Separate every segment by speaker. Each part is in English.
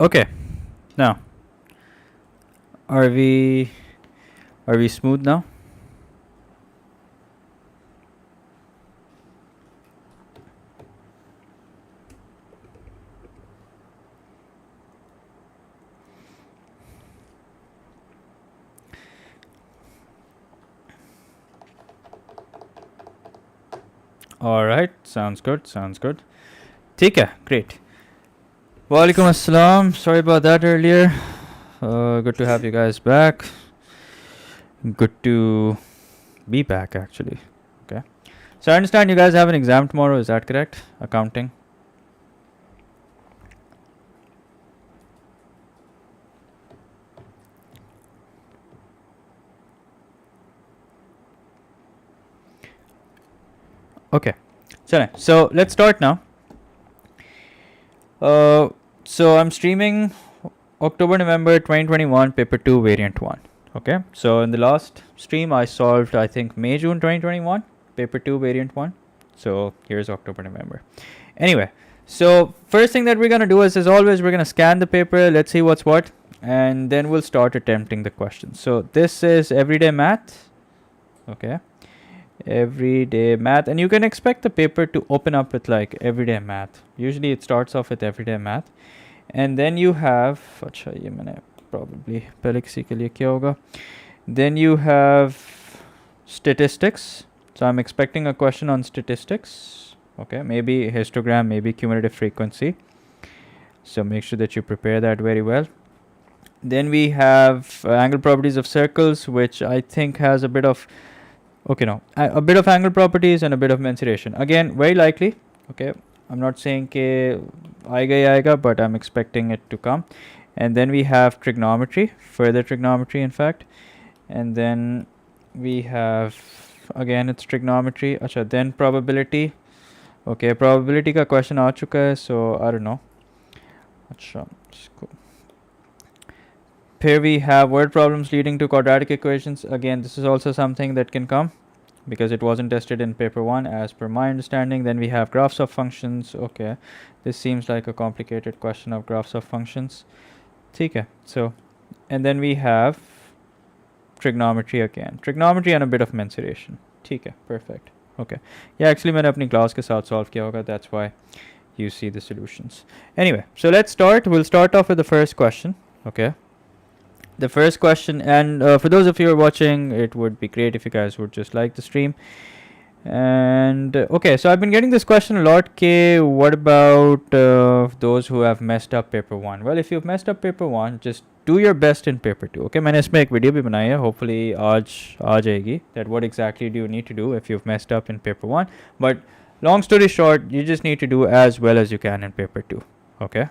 Speaker 1: Okay, now are we smooth now? All right, sounds good. ठीक है, great. Walaikum assalam. Sorry about that earlier. Good to have you guys back. Good to be back, actually. Okay. So I understand you guys have an exam tomorrow. Is that correct? Accounting. Okay. So let's start now. So I'm streaming October, November 2021, paper 2, variant 1. Okay. So in the last stream, I solved, I think, May, June 2021, paper 2, variant 1. So here's October, November. Anyway, so first thing that we're going to do is, as always, we're going to scan the paper. Let's see what's what. And then we'll start attempting the questions. So this is everyday math. Okay. Everyday math. And you can expect the paper to open up with like everyday math. Usually it starts off with everyday math. And then you have, अच्छा ये मैंने probably पहले किसी के लिए किया होगा. Then you have statistics. So I'm expecting a question on statistics. Okay, maybe histogram, maybe cumulative frequency. So make sure that you prepare that very well. Then we have angle properties of circles, which I think has a bit of, a bit of angle properties and a bit of mensuration. Again, very likely. Okay, I'm not saying ke aayega, but I'm expecting it to come. And then we have trigonometry, further trigonometry, in fact. And then we have, again, it's trigonometry. Acha, then probability. Okay, probability ka question aa chuka hai, so I don't know. Acha, here we have word problems leading to quadratic equations. Again, this is also something that can come because it wasn't tested in paper 1 as per my understanding. Then we have graphs of functions. Okay, this seems like a complicated question of graphs of functions. Okay, so, and then we have trigonometry again. Trigonometry and a bit of mensuration. Okay, perfect. Okay. Yeah, actually मैंने अपनी class के साथ solve किया होगा. That's why you see the solutions. Anyway, so let's start. We'll start off with the first question. Okay. The first question, and for those of you who are watching, it would be great if you guys would just like the stream. And okay, so I've been getting this question a lot. K, what about those who have messed up paper 1? Well, if you've messed up paper 1, just do your best in paper 2. Okay, मैंने इसमें एक video भी बनाई है. Hopefully आज आ जाएगी. That what exactly do you need to do if you've messed up in paper 1? But long story short, you just need to do as well as you can in paper 2. Okay.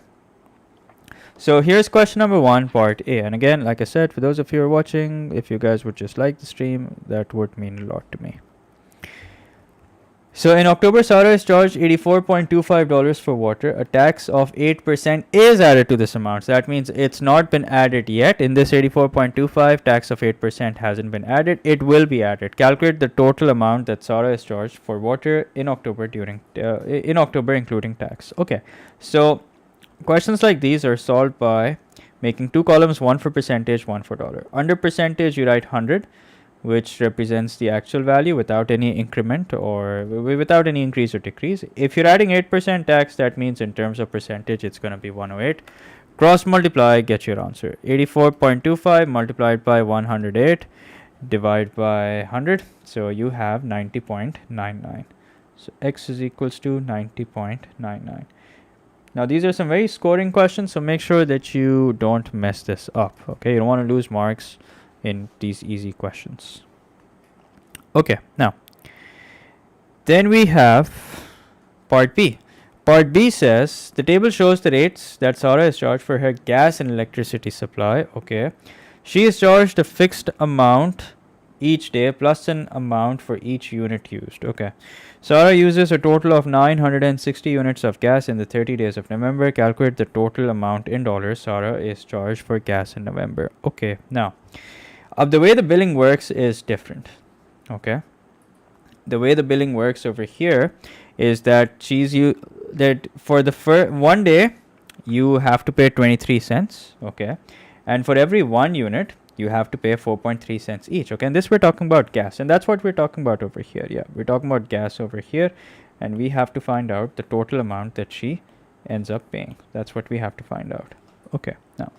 Speaker 1: So here's question number 1, part A. And again, like I said, for those of you who are watching, if you guys would just like the stream, that would mean a lot to me. So in October, Sarah is charged $84.25 for water. A tax of 8% is added to this amount. So that means it's not been added yet. In this 84.25, tax of 8% hasn't been added. It will be added. Calculate the total amount that Sarah is charged for water in October including tax. Okay, so questions like these are solved by making two columns, one for percentage, one for dollar. Under percentage, you write 100, which represents the actual value without any increment or without any increase or decrease. If you're adding 8% tax, that means in terms of percentage, it's going to be 108. Cross multiply, get your answer. 84.25 multiplied by 108, divide by 100. So you have 90.99. So x is equals to 90.99. Now these are some very scoring questions, so make sure that you don't mess this up. Okay, you don't want to lose marks in these easy questions. Okay, now then we have part B. Part B says the table shows the rates that Sarah is charged for her gas and electricity supply. Okay, she is charged a fixed amount each day plus an amount for each unit used. Okay, Sarah uses a total of 960 units of gas in the 30 days of November. Calculate the total amount in dollars Sarah is charged for gas in November. Okay, now the way the billing works is different. Okay, the way the billing works over here is that that for the one day you have to pay 23 cents, okay? And for every 1 unit, you have to pay 4.3 cents each, okay? And this we're talking about gas, and that's what we're talking about over here. Yeah, we're talking about gas over here, and we have to find out the total amount that she ends up paying. That's what we have to find out. Okay, now.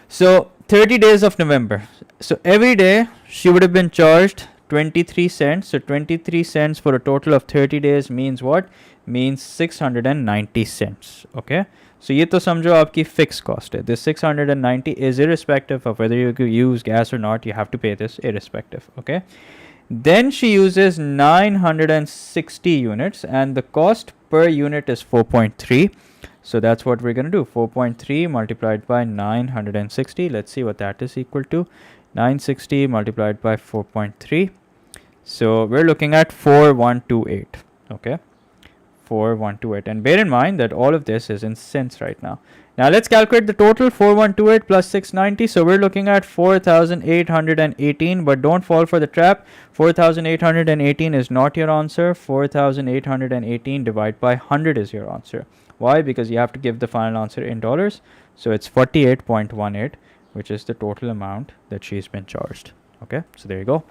Speaker 1: So 30 days of November. So every day she would have been charged 23 cents. So 23 cents for a total of 30 days means what? Means 690 cents. Okay. So ये तो समझो आपकी fixed cost है. This 690 is irrespective of whether you use gas or not. You have to pay this irrespective. Okay. Then she uses 960 units and the cost per unit is 4.3. So that's what we're going to do. 4.3 multiplied by 960. Let's see what that is equal to. 960 multiplied by 4.3. So we're looking at 4128. Okay. 4128. And bear in mind that all of this is in cents right now. Now let's calculate the total. 4128 plus 690. So we're looking at 4,818. But don't fall for the trap. 4,818 is not your answer. 4,818 divided by 100 is your answer. Why? Because you have to give the final answer in dollars. So it's 48.18, which is the total amount that she's been charged. Okay, so there you go.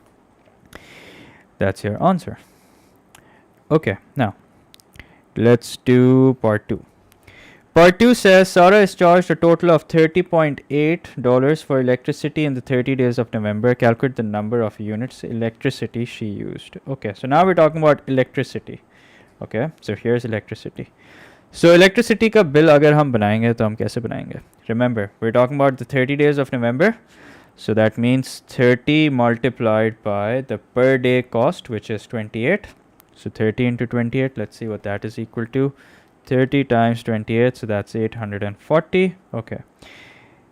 Speaker 1: That's your answer. Okay, now let's do part 2. Part 2 says Sarah is charged a total of $30.8 for electricity in the 30 days of November. Calculate the number of units electricity she used. Okay, so now we're talking about electricity. Okay, so here's electricity. So electricity का bill अगर हम बनाएंगे तो हम कैसे बनाएंगे? Remember, we're talking about the 30 days of November. So that means 30 multiplied by the per day cost, which is 28. So 30 into 28, let's see what that is equal to. 30 times 28, so that's 840. Okay.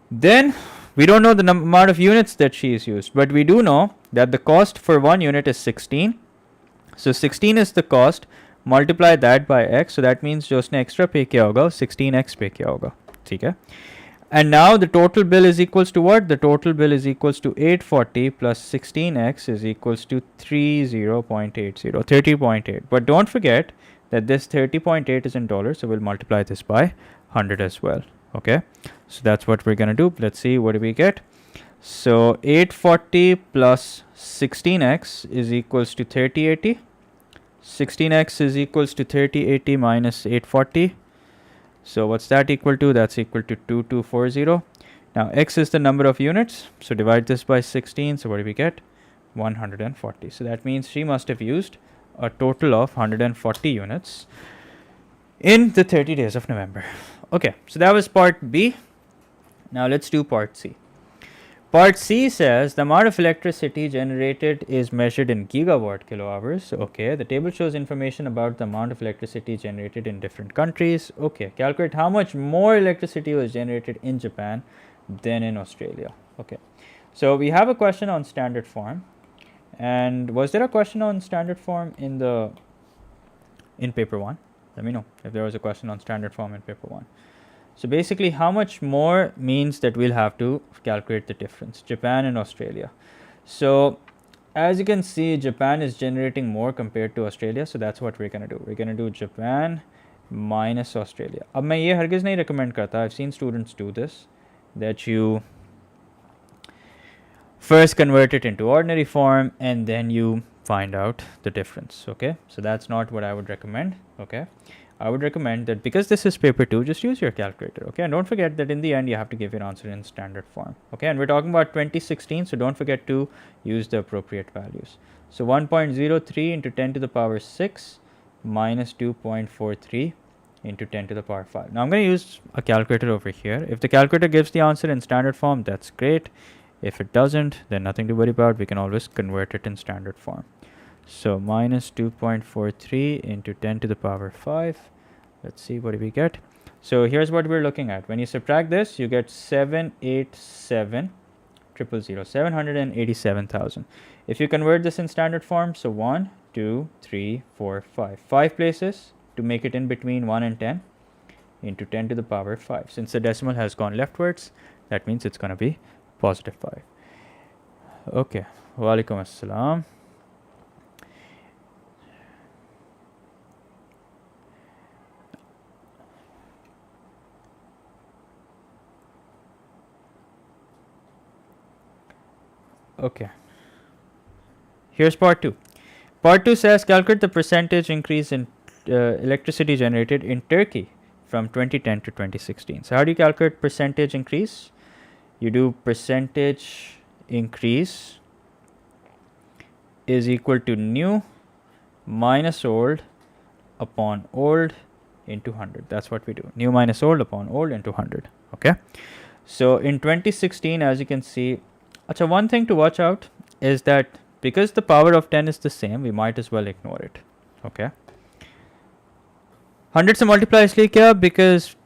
Speaker 1: Then we don't know the amount of units that she has used, but we do know that the cost for 1 unit is 16. So 16 is the cost. Multiply that by x, so that means जो उसने extra pay किया होगा 16x pay किया होगा, ठीक है? And now the total bill is equals to what? The total bill is equals to 840 plus 16x is equals to 30.8. But don't forget that this 30.8 is in dollars, so we'll multiply this by 100 as well. Okay, so that's what we're gonna do. Let's see, what do we get? So 840 plus 16x is equals to 3080. 16x is equals to 3080 minus 840. So what's that equal to? That's equal to 2240. Now x is the number of units, so divide this by 16. So what do we get? 140. So that means she must have used a total of 140 units in the 30 days of November. Okay, so that was part B. Now let's do part C. Part C says the amount of electricity generated is measured in gigawatt kilohours. Okay, the table shows information about the amount of electricity generated in different countries. Okay, calculate how much more electricity was generated in Japan than in Australia. Okay, so we have a question on standard form. And was there a question on standard form in paper 1? Let me know if there was a question on standard form in paper 1. So basically, how much more means that we'll have to calculate the difference, Japan and Australia. So as you can see, Japan is generating more compared to Australia. So that's what we're going to do. We're going to do Japan minus Australia. अब मैं ये हरगिज़ नहीं recommend करता. I've seen students do this, that you first convert it into ordinary form and then you find out the difference. Okay, so that's not what I would recommend. Okay, I would recommend that because this is paper 2, just use your calculator. Okay, and don't forget that in the end you have to give your answer in standard form. Okay, and we're talking about 2016, so don't forget to use the appropriate values. So 1.03 into 10 to the power 6 minus 2.43 into 10 to the power 5. Now I'm going to use a calculator over here. If the calculator gives the answer in standard form, that's great. If it doesn't, then nothing to worry about. We can always convert it in standard form. So minus 2.43 into 10 to the power 5. Let's see, what do we get? So here's what we're looking at. When you subtract this, you get 787,000. If you convert this in standard form, so 1, 2, 3, 4, 5. 5 places to make it in between 1 and 10 into 10 to the power 5. Since the decimal has gone leftwards, that means it's going to be positive 5. Okay. Wa alaikum assalam. Okay. Here's part 2. Part 2 says calculate the percentage increase in electricity generated in Turkey from 2010 to 2016. So how do you calculate percentage increase? You do percentage increase is equal to new minus old upon old into 100. That's what we do. New minus old upon old into 100. Okay. So in 2016, as you can see, one thing to watch out is that because the power of 10 is the same, we might as well ignore it. Okay. 100 से multiply इसलिए क्या? Because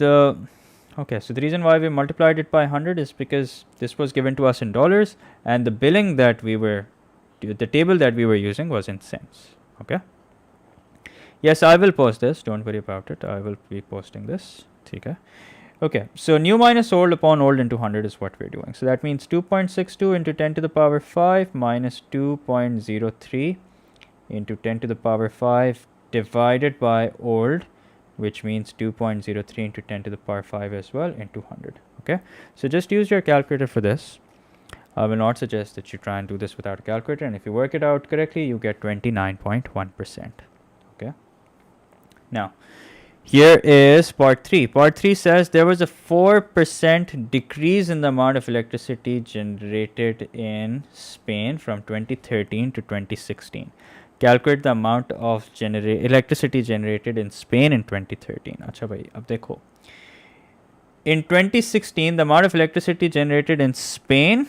Speaker 1: okay, so the reason why we multiplied it by 100 is because this was given to us in dollars, and the billing that the table that we were using was in cents. Okay. Yes, I will post this. Don't worry about it. I will be posting this. Okay. Okay, so new minus old upon old into 100 is what we're doing. So that means 2.62 into 10 to the power 5 minus 2.03 into 10 to the power 5 divided by old, which means 2.03 into 10 to the power 5 as well into 100. Okay, so just use your calculator for this. I will not suggest that you try and do this without a calculator, and if you work it out correctly, you get 29.1%. Okay, now here is part 3. Part 3 says there was a 4% decrease in the amount of electricity generated in Spain from 2013 to 2016. Calculate the amount of electricity generated in Spain in 2013. Acha bhai, ab dekho. In 2016, the amount of electricity generated in Spain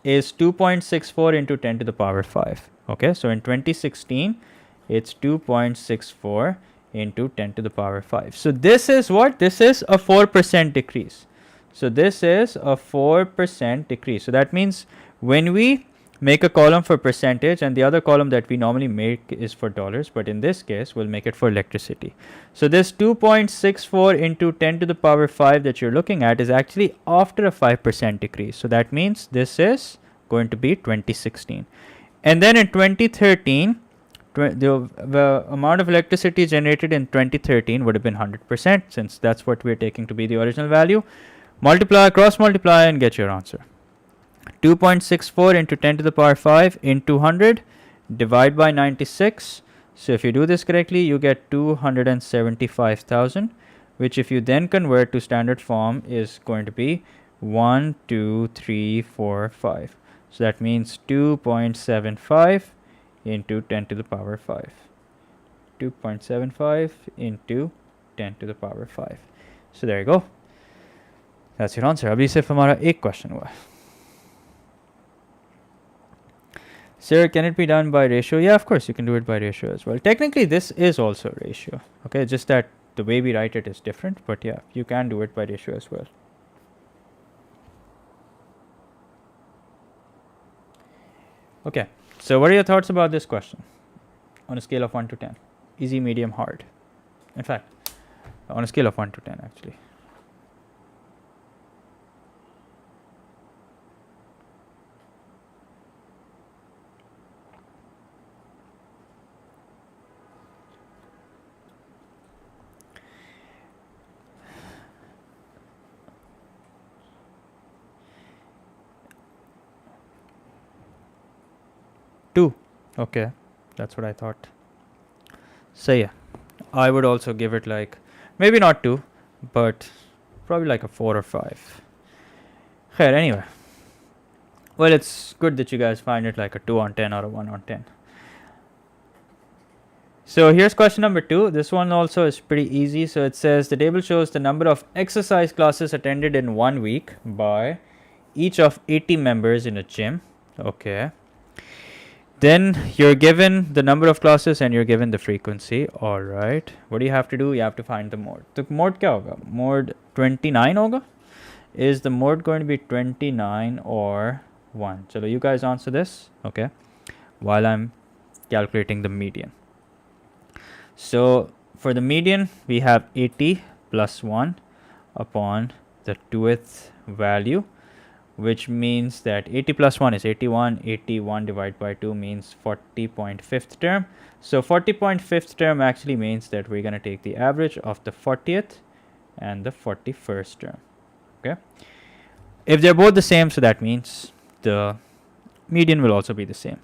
Speaker 1: is 2.64 into 10 to the power 5. Okay, so in 2016, it's 2.64 into 10 to the power 5. So this is what? This is a 4% decrease. So this is a 4% decrease. So that means when we make a column for percentage and the other column that we normally make is for dollars, but in this case we'll make it for electricity. So this 2.64 into 10 to the power 5 that you're looking at is actually after a 5% decrease. So that means this is going to be 2016. And then in 2013, the amount of electricity generated in 2013 would have been 100%, since that's what we're taking to be the original value. Multiply, cross multiply, and get your answer. 2.64 into 10 to the power 5 into 100, divide by 96. So if you do this correctly, you get 275,000, which if you then convert to standard form is going to be 1, 2, 3, 4, 5. So that means 2.75 into 10 to the power 5. 2.75 into 10 to the power 5. So there you go. That's your answer. अभी सिर्फ हमारा एक question हुआ है. Sir, can it be done by ratio? Yeah, of course you can do it by ratio as well. Technically, this is also a ratio. Okay, just that the way we write it is different. But yeah, you can do it by ratio as well. Okay, so what are your thoughts about this question on a scale of 1 to 10? Easy, medium, hard. In fact, on a scale of 1 to 10 actually. Two. Okay, that's what I thought. So yeah, I would also give it like, maybe not 2, but probably like a 4 or 5. Khair, anyway. Well, it's good that you guys find it like a 2 on 10 or a 1 on 10. So here's question number 2. This one also is pretty easy. So it says the table shows the number of exercise classes attended in 1 week by each of 80 members in a gym. Okay. Then you're given the number of classes and you're given the frequency. All right. What do you have to do? You have to find the mode. The mode क्या होगा? Mode 29 होगा? Is the mode going to be 29 or 1? Chalo, you guys answer this. Okay. While I'm calculating the median. So for the median, we have 80 plus 1 upon the 2th value, which means that 80 plus 1 is 81. 81 divided by 2 means 40.5th term. So 40.5th term actually means that we're going to take the average of the 40th and the 41st term. Okay. If they're both the same, so that means the median will also be the same.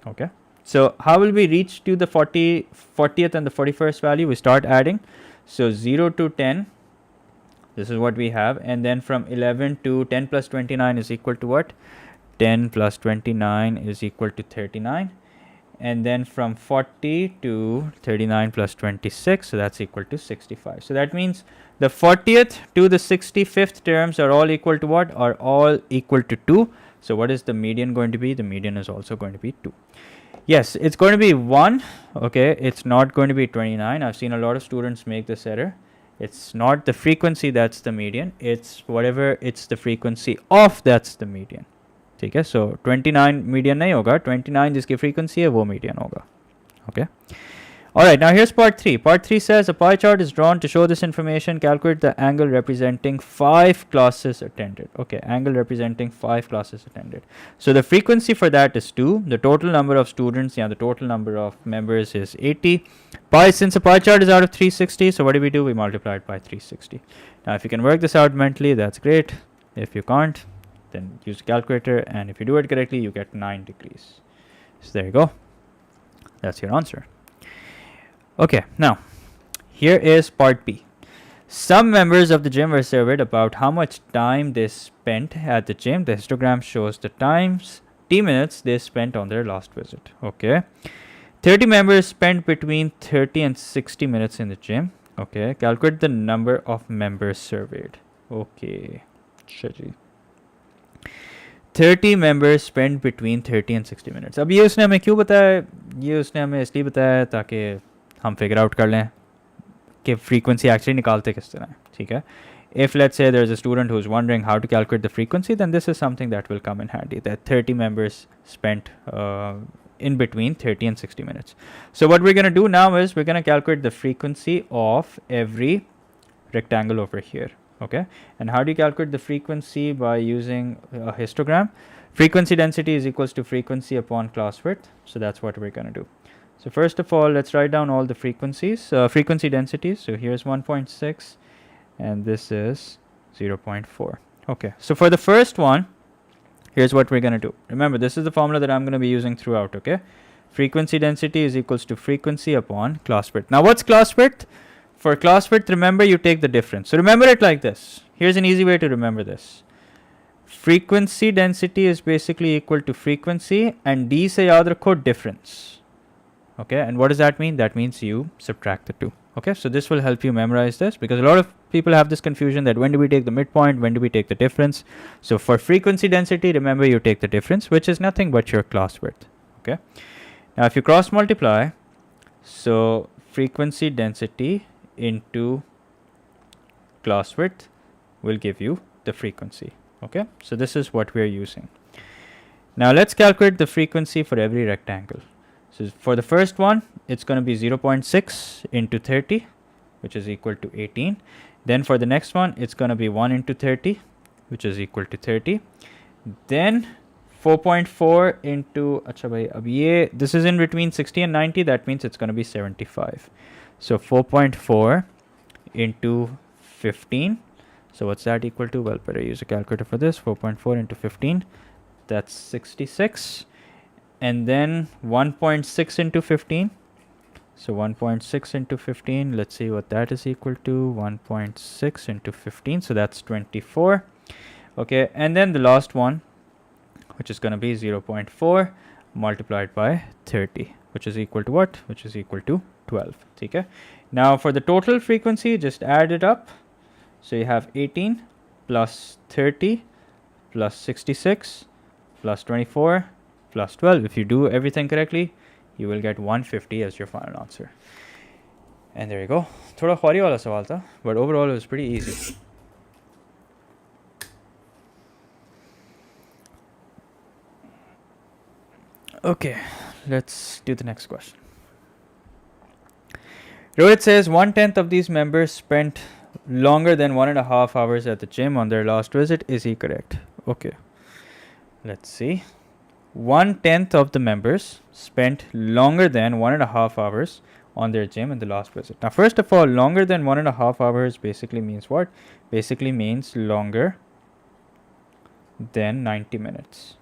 Speaker 1: Okay, so how will we reach to the 40th and the 41st value? We start adding. So 0 to 10, this is what we have, and then from 11 to 10 plus 29 is equal to what? 10 plus 29 is equal to 39, and then from 40 to 39 plus 26, so that's equal to 65. So that means the 40th to the 65th terms are all equal to what? Are all equal to 2. So what is the median going to be? The median is also going to be 2. Yes, it's going to be 1. Okay, it's not going to be 29. I've seen a lot of students make this error. It's not the frequency that's the median, it's whatever it's the frequency of, that's the median. ठीक है, so 29 median नहीं होगा, 29 जिसकी frequency है वो median होगा. Okay. Alright, now here's part 3. Part 3 says a pie chart is drawn to show this information. Calculate the angle representing 5 classes attended. Okay, angle representing 5 classes attended. So the frequency for that is 2. The total number of students, the total number of members is 80. Since a pie chart is out of 360, so what do? We multiply it by 360. Now if you can work this out mentally, that's great. If you can't, then use a calculator, and if you do it correctly, you get 9 degrees. So there you go. That's your answer. Okay, now here is part B. Some members of the gym were surveyed about how much time they spent at the gym. The histogram shows the times, minutes they spent on their last visit. Okay, 30 members spent between 30 and 60 minutes in the gym. Okay, calculate the number of members surveyed. Okay, 30 members spent between 30 and 60 minutes. अब ये उसने हमें क्यों बताया? ये उसने हमें इसलिए बताया ताकि हम फिगर आउट कर लें कि frequency actually निकालते किस तरह है. ठीक है, if let's say there's a student who's wondering how to calculate the frequency, then this is something that will come in handy, that 30 members spent in between 30 and 60 minutes. So what we're going to do now is we're going to calculate the frequency of every rectangle over here. Okay, and how do you calculate the frequency? By using a histogram. Frequency density is equals to frequency upon class width. So that's what we're going to do. So first of all, let's write down all the frequencies, frequency densities. So here's 1.6 and this is 0.4. Okay, so for the first one, here's what we're going to do. Remember, this is the formula that I'm going to be using throughout. Okay, frequency density is equals to frequency upon class width. Now what's class width? For class width, remember, you take the difference. So remember it like this. Here's an easy way to remember this. Frequency density is basically equal to frequency, and D se yaad rakho difference. Okay, and what does that mean? That means you subtract the two. Okay, so this will help you memorize this, because a lot of people have this confusion that when do we take the midpoint, when do we take the difference. So for frequency density, remember, you take the difference, which is nothing but your class width. Okay, now if you cross multiply, so frequency density into class width will give you the frequency. Okay, so this is what we are using. Now let's calculate the frequency for every rectangle. So for the first one, it's going to be 0.6 into 30, which is equal to 18. Then for the next one, it's going to be 1 into 30, which is equal to 30. Then 4.4 into, acha bhai, ab ye, this is in between 60 and 90, that means it's going to be 75. So 4.4 into 15. So what's that equal to? Well, better use a calculator for this. 4.4 into 15, that's 66. And then 1.6 into 15. So 1.6 into 15, let's see what that is equal to. 1.6 into 15, so that's 24. Okay, and then the last one, which is going to be 0.4 multiplied by 30, which is equal to what? Which is equal to 12. Okay. Now for the total frequency, just add it up. So you have 18 plus 30 plus 66 plus 24 plus 12. If you do everything correctly, you will get 150 as your final answer. And there you go. Thoda khwari wala sawal tha, but overall it was pretty easy. Okay, let's do the next question. Rohit says 1/10 of these members spent longer than 1.5 hours at the gym on their last visit. Is he correct? Okay, let's see. 1/10 of the members spent longer than 1.5 hours on their gym in the last visit. Now, first of all, longer than 1.5 hours basically means what? Basically means longer than 90 minutes.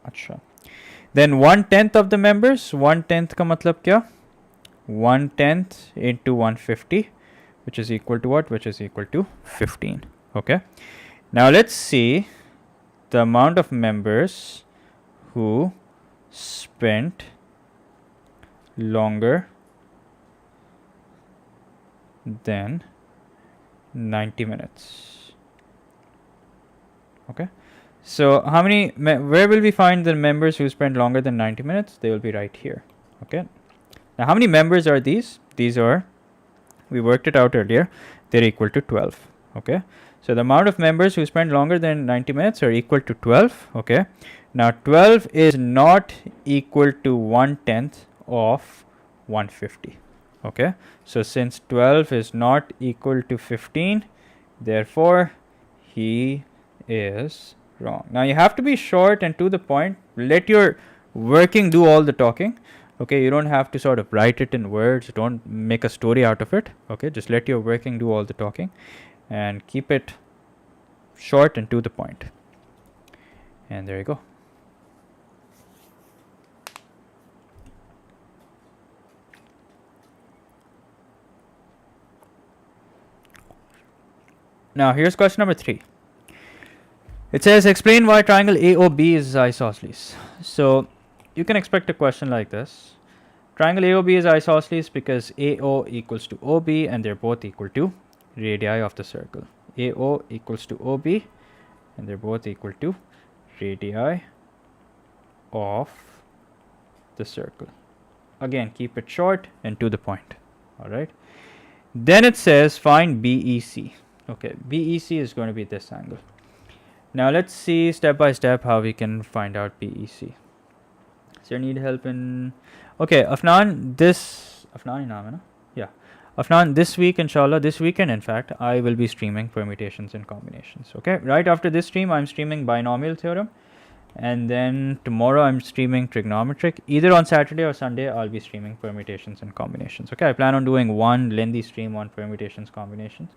Speaker 1: अच्छा, then 1/10 of the members, 1/10 का मतलब क्या? 1/10 into 150, which is equal to what? Which is equal to 15. Okay, now let's see the amount of members who spent longer than 90 minutes. Okay, so how many where will we find the members who spent longer than 90 minutes? They will be right here. Okay, now how many members are these? These are, we worked it out earlier, they're equal to 12. Okay, so the amount of members who spend longer than 90 minutes are equal to 12. Okay, now 12 is not equal to 1/10 of 150. Okay, so since 12 is not equal to 15, therefore he is wrong. Now you have to be short and to the point. Let your working do all the talking. Okay, you don't have to sort of write it in words, don't make a story out of it. Okay, just let your working do all the talking and keep it short and to the point. And there you go. Now here's question number 3. It says explain why triangle AOB is isosceles. So you can expect a question like this. Triangle AOB is isosceles because AO equals to OB and they're both equal to radii of the circle. AO equals to OB and they're both equal to radii of the circle. Again, keep it short and to the point. Alright. Then it says find BEC. Okay, BEC is going to be this angle. Now let's see step by step how we can find out BEC. So you need help in... Okay, Afnan, this week, inshallah, this weekend, in fact, I will be streaming permutations and combinations. Okay, right after this stream, I'm streaming binomial theorem. And then tomorrow, I'm streaming trigonometric. Either on Saturday or Sunday, I'll be streaming permutations and combinations. Okay, I plan on doing one lengthy stream on permutations, combinations,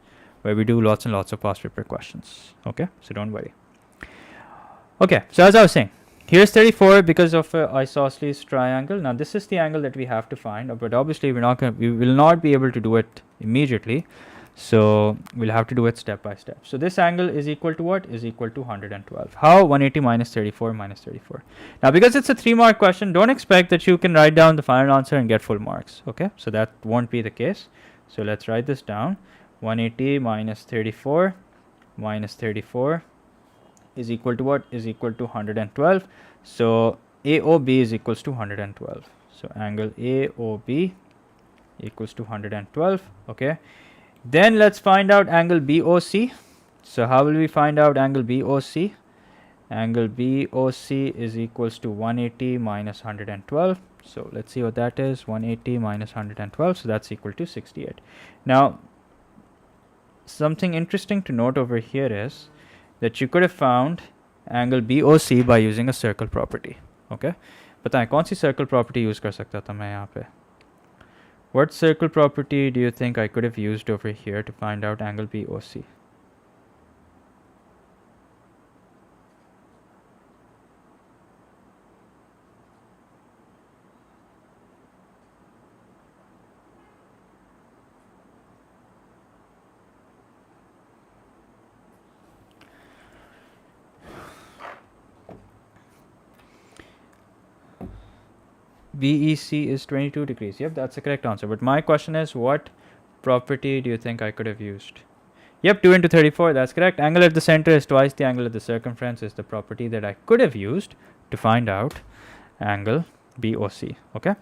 Speaker 1: where we do lots and lots of past paper questions. Okay, so don't worry. Okay, so as I was saying, here's 34 because of isosceles triangle. Now this is the angle that we have to find, but obviously we will not be able to do it immediately. So we'll have to do it step by step. So this angle is equal to what? Is equal to 112. How? 180 minus 34 minus 34. Now because it's a 3-mark question, don't expect that you can write down the final answer and get full marks. Okay, so that won't be the case. So let's write this down. 180 minus 34 minus 34 is equal to what? Is equal to 112. So AOB is equals to 112. So angle AOB equals to 112. Okay, then let's find out angle BOC. So how will we find out angle BOC? Angle BOC is equals to 180 minus 112. So let's see what that is. 180 minus 112. So that's equal to 68. Now something interesting to note over here is that you could have found angle BOC by using a circle property. Okay, बताएं कौन सी circle property use कर सकता था मैं यहाँ पे? What circle property do you think I could have used over here to find out angle BOC? BEC is 22 degrees. Yep, that's the correct answer. But my question is, what property do you think I could have used? Yep, 2 into 34, that's correct. Angle at the center is twice the angle at the circumference is the property that I could have used to find out angle BOC. Okay.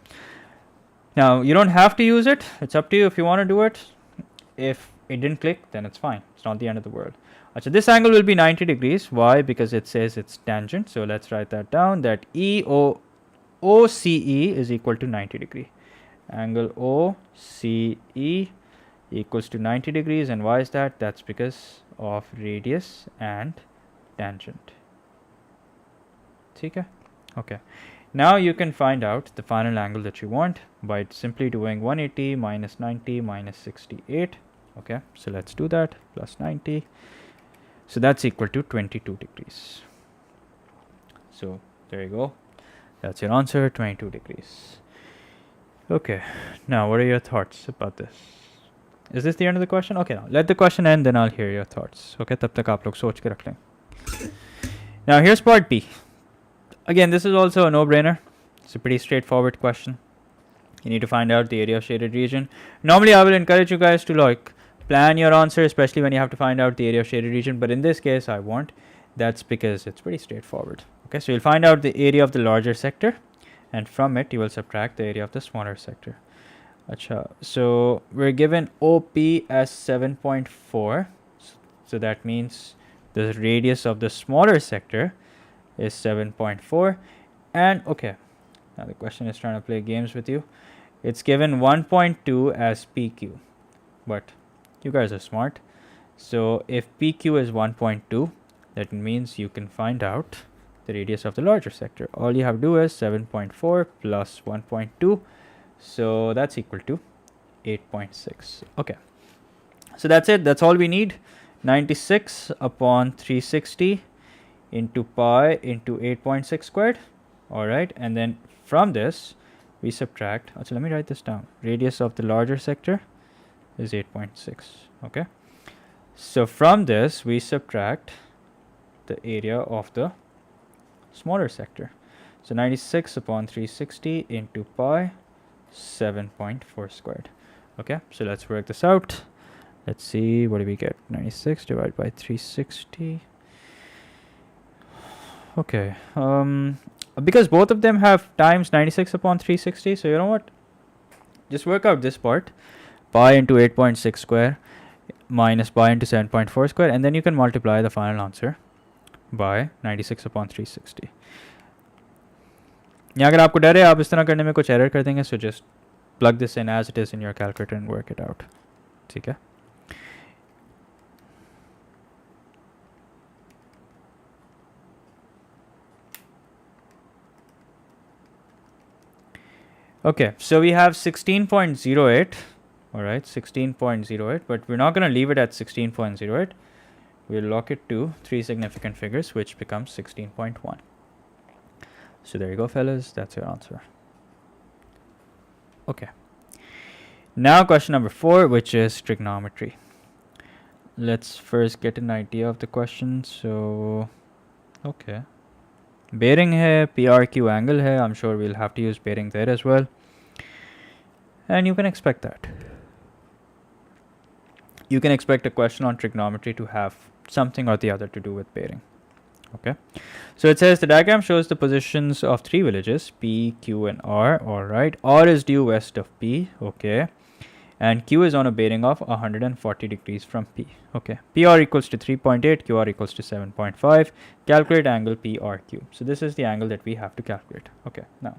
Speaker 1: Now, you don't have to use it. It's up to you if you want to do it. If it didn't click, then it's fine. It's not the end of the world. So this angle will be 90 degrees. Why? Because it says it's tangent. So let's write that down, that OCE is equal to 90 degree. Angle OCE equals to 90 degrees. And why is that? That's because of radius and tangent. Okay. Now you can find out the final angle that you want by simply doing 180 minus 90 minus 68. Okay, so let's do that. Plus 90. So that's equal to 22 degrees. So There you go. That's your answer, 22 degrees. Okay, now what are your thoughts about this? Is this the end of the question? Okay, now let the question end, then I'll hear your thoughts. Okay, tab tak aap log soch ke rakh lein. Now here's part B. Again, this is also a no-brainer. It's a pretty straightforward question. You need to find out the area of shaded region. Normally, I will encourage you guys to like plan your answer, especially when you have to find out the area of shaded region. But in this case, I won't. That's because it's pretty straightforward. Okay, so you'll find out the area of the larger sector, and from it, you will subtract the area of the smaller sector. Acha, so we're given OP as 7.4. So that means the radius of the smaller sector is 7.4. And okay, now the question is trying to play games with you. It's given 1.2 as PQ, but you guys are smart. So if PQ is 1.2, that means you can find out the radius of the larger sector. All you have to do is 7.4 plus 1.2. So that's equal to 8.6. Okay. So that's it. That's all we need. 96 upon 360 into pi into 8.6 squared. All right. And then from this, we subtract. So let me write this down. Radius of the larger sector is 8.6. Okay. So from this, we subtract the area of the smaller sector. So 96 upon 360 into pi 7.4 squared. Okay, so let's work this out. Let's see, what do we get? 96 divided by 360. Okay, because both of them have times 96 upon 360, so you know what, just work out this part. Pi into 8.6 square minus pi into 7.4 square, and then you can multiply the final answer by 96 upon 360. यहाँ अगर आपको डर है आप इस तरह करने में कुछ एरर कर देंगे, so just plug this in as it is in your calculator and work it out. ठीक है. Okay, so we have 16.08. All right, 16.08, but we're not going to leave it at 16.08. We'll lock it to 3 significant figures, which becomes 16.1. So there you go, fellas. That's your answer. Okay. Now question number 4, which is trigonometry. Let's first get an idea of the question. So, okay. Bearing hai, PRQ angle hai. I'm sure we'll have to use bearing there as well. And you can expect that. You can expect a question on trigonometry to have something or the other to do with bearing. Okay. So it says the diagram shows the positions of 3 villages, P, Q, and R. All right. R is due west of P. Okay. And Q is on a bearing of 140 degrees from P. Okay. PR equals to 3.8, QR equals to 7.5. Calculate angle PRQ. So this is the angle that we have to calculate. Okay. Now,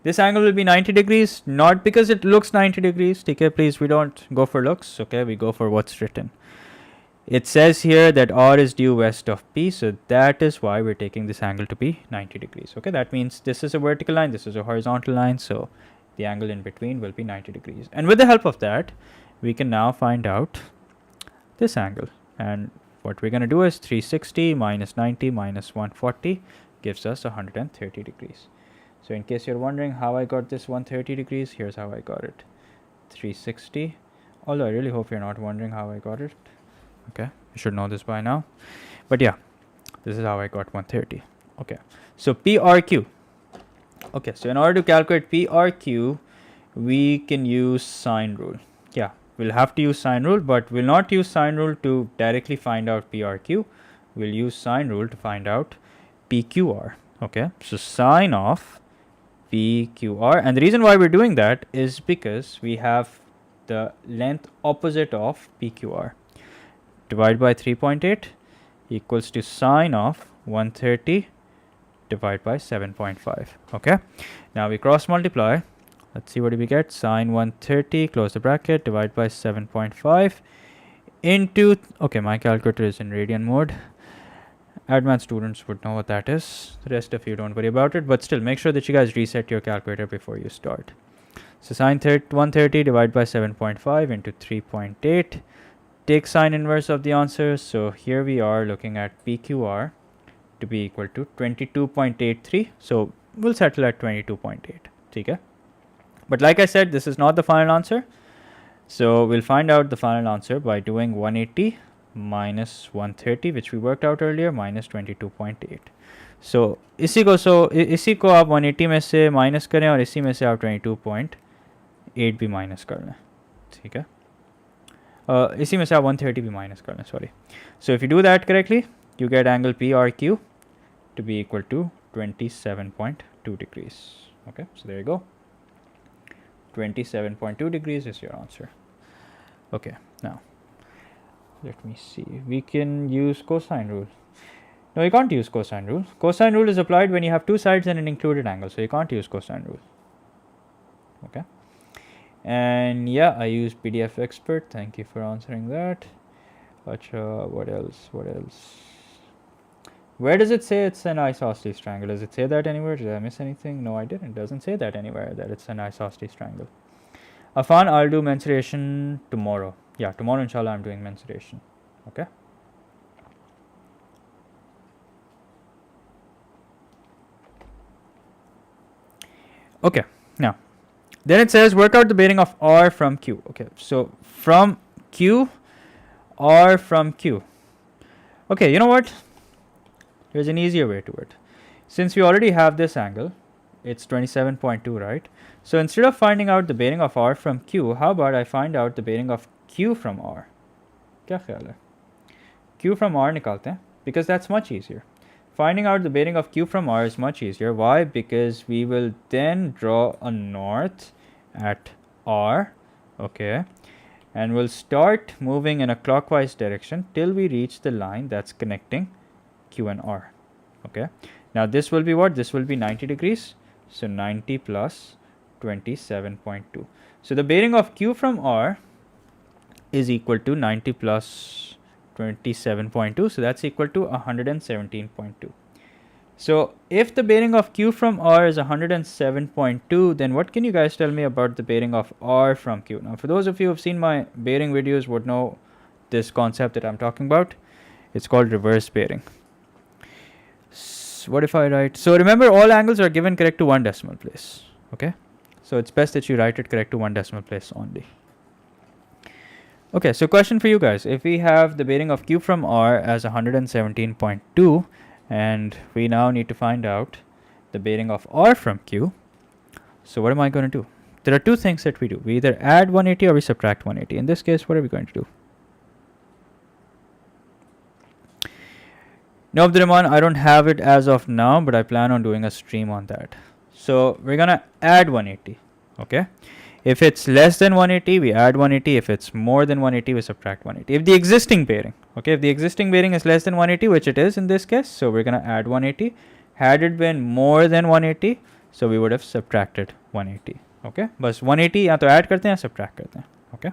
Speaker 1: this angle will be 90 degrees, not because it looks 90 degrees. Okay, please, we don't go for looks. Okay, we go for what's written. It says here that R is due west of P, so that is why we're taking this angle to be 90 degrees. Okay, that means this is a vertical line, this is a horizontal line, so the angle in between will be 90 degrees. And with the help of that, we can now find out this angle. And what we're going to do is 360 minus 90 minus 140 gives us 130 degrees. So in case you're wondering how I got this 130 degrees, here's how I got it. 360. Although I really hope you're not wondering how I got it. Okay, you should know this by now. But yeah, this is how I got 130. Okay, so PRQ. Okay, so in order to calculate PRQ, we can use sine rule. Yeah, we'll have to use sine rule, but we'll not use sine rule to directly find out PRQ. We'll use sine rule to find out PQR. Okay, so sine of PQR, and the reason why we're doing that is because we have the length opposite of PQR. Divide by 3.8 equals to sine of 130 divided by 7.5. Okay, now we cross multiply. Let's see what do we get. Sine 130, close the bracket, divide by 7.5 into, okay, my calculator is in radian mode. Advanced students would know what that is. The rest of you don't worry about it, but still make sure that you guys reset your calculator before you start. So sine 130 divided by 7.5 into 3.8. Take sine inverse of the answer. So here we are looking at PQR to be equal to 22.83. So we'll settle at 22.8. Okay. But like I said, this is not the final answer. So we'll find out the final answer by doing 180 minus 130, which we worked out earlier, minus 22.8. So इसी को आप 180 में से minus करें और इसी में से आप 22.8 भी माइनस कर लें. ठीक है. इसी में से आप 130 भी माइनस कर लें. Sorry. So if you do that correctly, you get angle PRQ to be equal to 27.2 degrees. Okay. So there you go. 27.2 degrees is your answer. Okay, now let me see. We can use cosine rule. No, you can't use cosine rule. Cosine rule is applied when you have two sides and an included angle, so you can't use cosine rule. Okay. And yeah, I use PDF Expert. Thank you for answering that. Acha, what else? Where does it say it's an isosceles triangle? Does it say that anywhere? Did I miss anything? No, I didn't. It doesn't say that anywhere that it's an isosceles triangle. Afan, I'll do mensuration tomorrow. Yeah, tomorrow inshallah I'm doing mensuration. Okay. Okay, now then it says work out the bearing of R from Q. Okay, so from Q, R from Q. Okay, you know what? There's an easier way to it. Since we already have this angle, it's 27.2, right? So instead of finding out the bearing of R from Q, how about I find out the bearing of Q from R? क्या ख्याल है? Q from R निकालते हैं, because that's much easier. Finding out the bearing of Q from R is much easier. Why? Because we will then draw a north at R, okay, and we'll start moving in a clockwise direction till we reach the line that's connecting Q and R. Okay, now this will be what? This will be 90 degrees. So 90 plus 27.2. So the bearing of Q from R is equal to 90 plus 27.2. So that's equal to 117.2. So if the bearing of Q from R is 107.2, then what can you guys tell me about the bearing of R from Q? Now, for those of you who have seen my bearing videos would know this concept that I'm talking about. It's called reverse bearing. What if I write? So remember, all angles are given correct to one decimal place. Okay, so it's best that you write it correct to one decimal place only. Okay, so question for you guys: if we have the bearing of Q from R as 117.2, and we now need to find out the bearing of R from Q, so what am I going to do? There are two things that we do. We either add 180 or we subtract 180. In this case, what are we going to do? No, Abdurrahman, I don't have it as of now, but I plan on doing a stream on that. So we're gonna add 180. Okay, if it's less than 180, we add 180. If it's more than 180, we subtract 180. If the existing bearing, okay, if the existing bearing is less than 180, which it is in this case, so we're gonna add 180. Had it been more than 180, so we would have subtracted 180. Okay, बस 180 या तो add करते हैं या subtract करते हैं. Okay.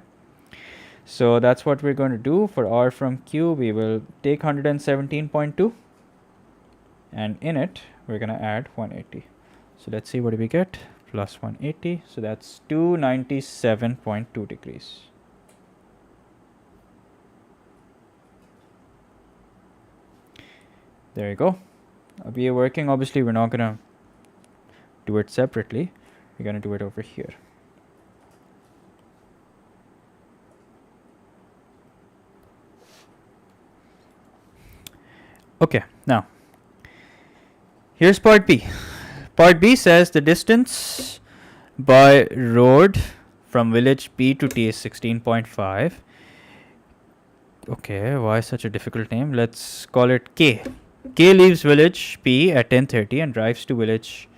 Speaker 1: So that's what we're going to do. For R from Q, we will take 117.2 and in it we're going to add 180. So let's see, what do we get? Plus 180, so that's 297.2 degrees. There you go. We are working, obviously we're not going to do it separately, we're going to do it over here. Okay, now here's part B. Part B says the distance by road from village P to T is 16.5. Okay, why such a difficult name? Let's call it K. K leaves village P at 10:30 and drives to village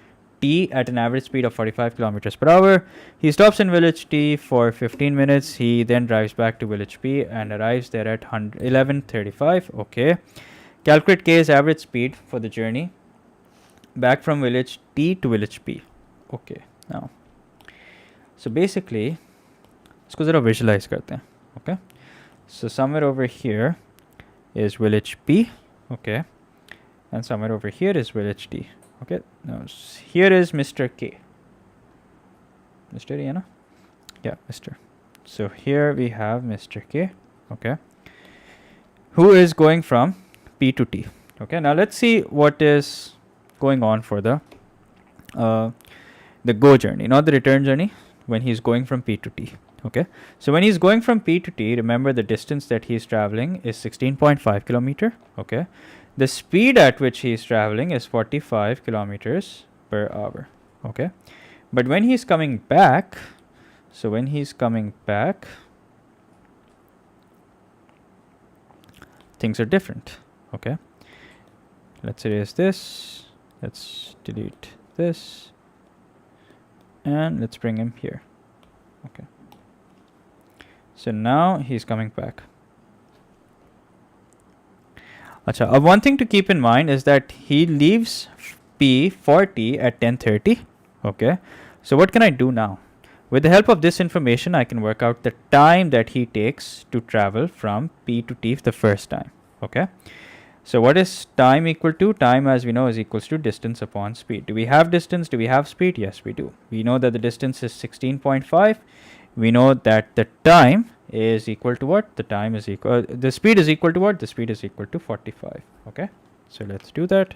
Speaker 1: T at an average speed of 45 kilometers per hour. He stops in village T for 15 minutes. He then drives back to village P and arrives there at 11:35. Okay. Calculate K's average speed for the journey back from village T to village P. Okay, now, so basically, इसको ज़रा visualize करते हैं. Okay, so somewhere over here is village P. Okay, and somewhere over here is village T. Okay, now here is Mr. K. Mr. Yeah, no? Yeah, Mr. So here we have Mr. K. Okay, who is going from P to T. Okay, now let's see what is going on for the go journey, not the return journey, when he's going from P to T. Okay, so when he's going from P to T, remember the distance that he's traveling is 16.5 kilometer. Okay, the speed at which he's traveling is 45 kilometers per hour. Okay, but when he's coming back, so when he's coming back, things are different. Okay, let's erase this, let's delete this, and let's bring him here. Okay, so now he's coming back. Acha, one thing to keep in mind is that he leaves P for T at 10:30. Okay, so what can I do now? With the help of this information, I can work out the time that he takes to travel from P to T the first time. Okay, so what is time equal to? Time, as we know, is equals to distance upon speed. Do we have distance? Do we have speed? Yes, we do. We know that the distance is 16.5. We know that the time is equal to what? The time is equal, the speed is equal to what? The speed is equal to 45. Okay, so let's do that.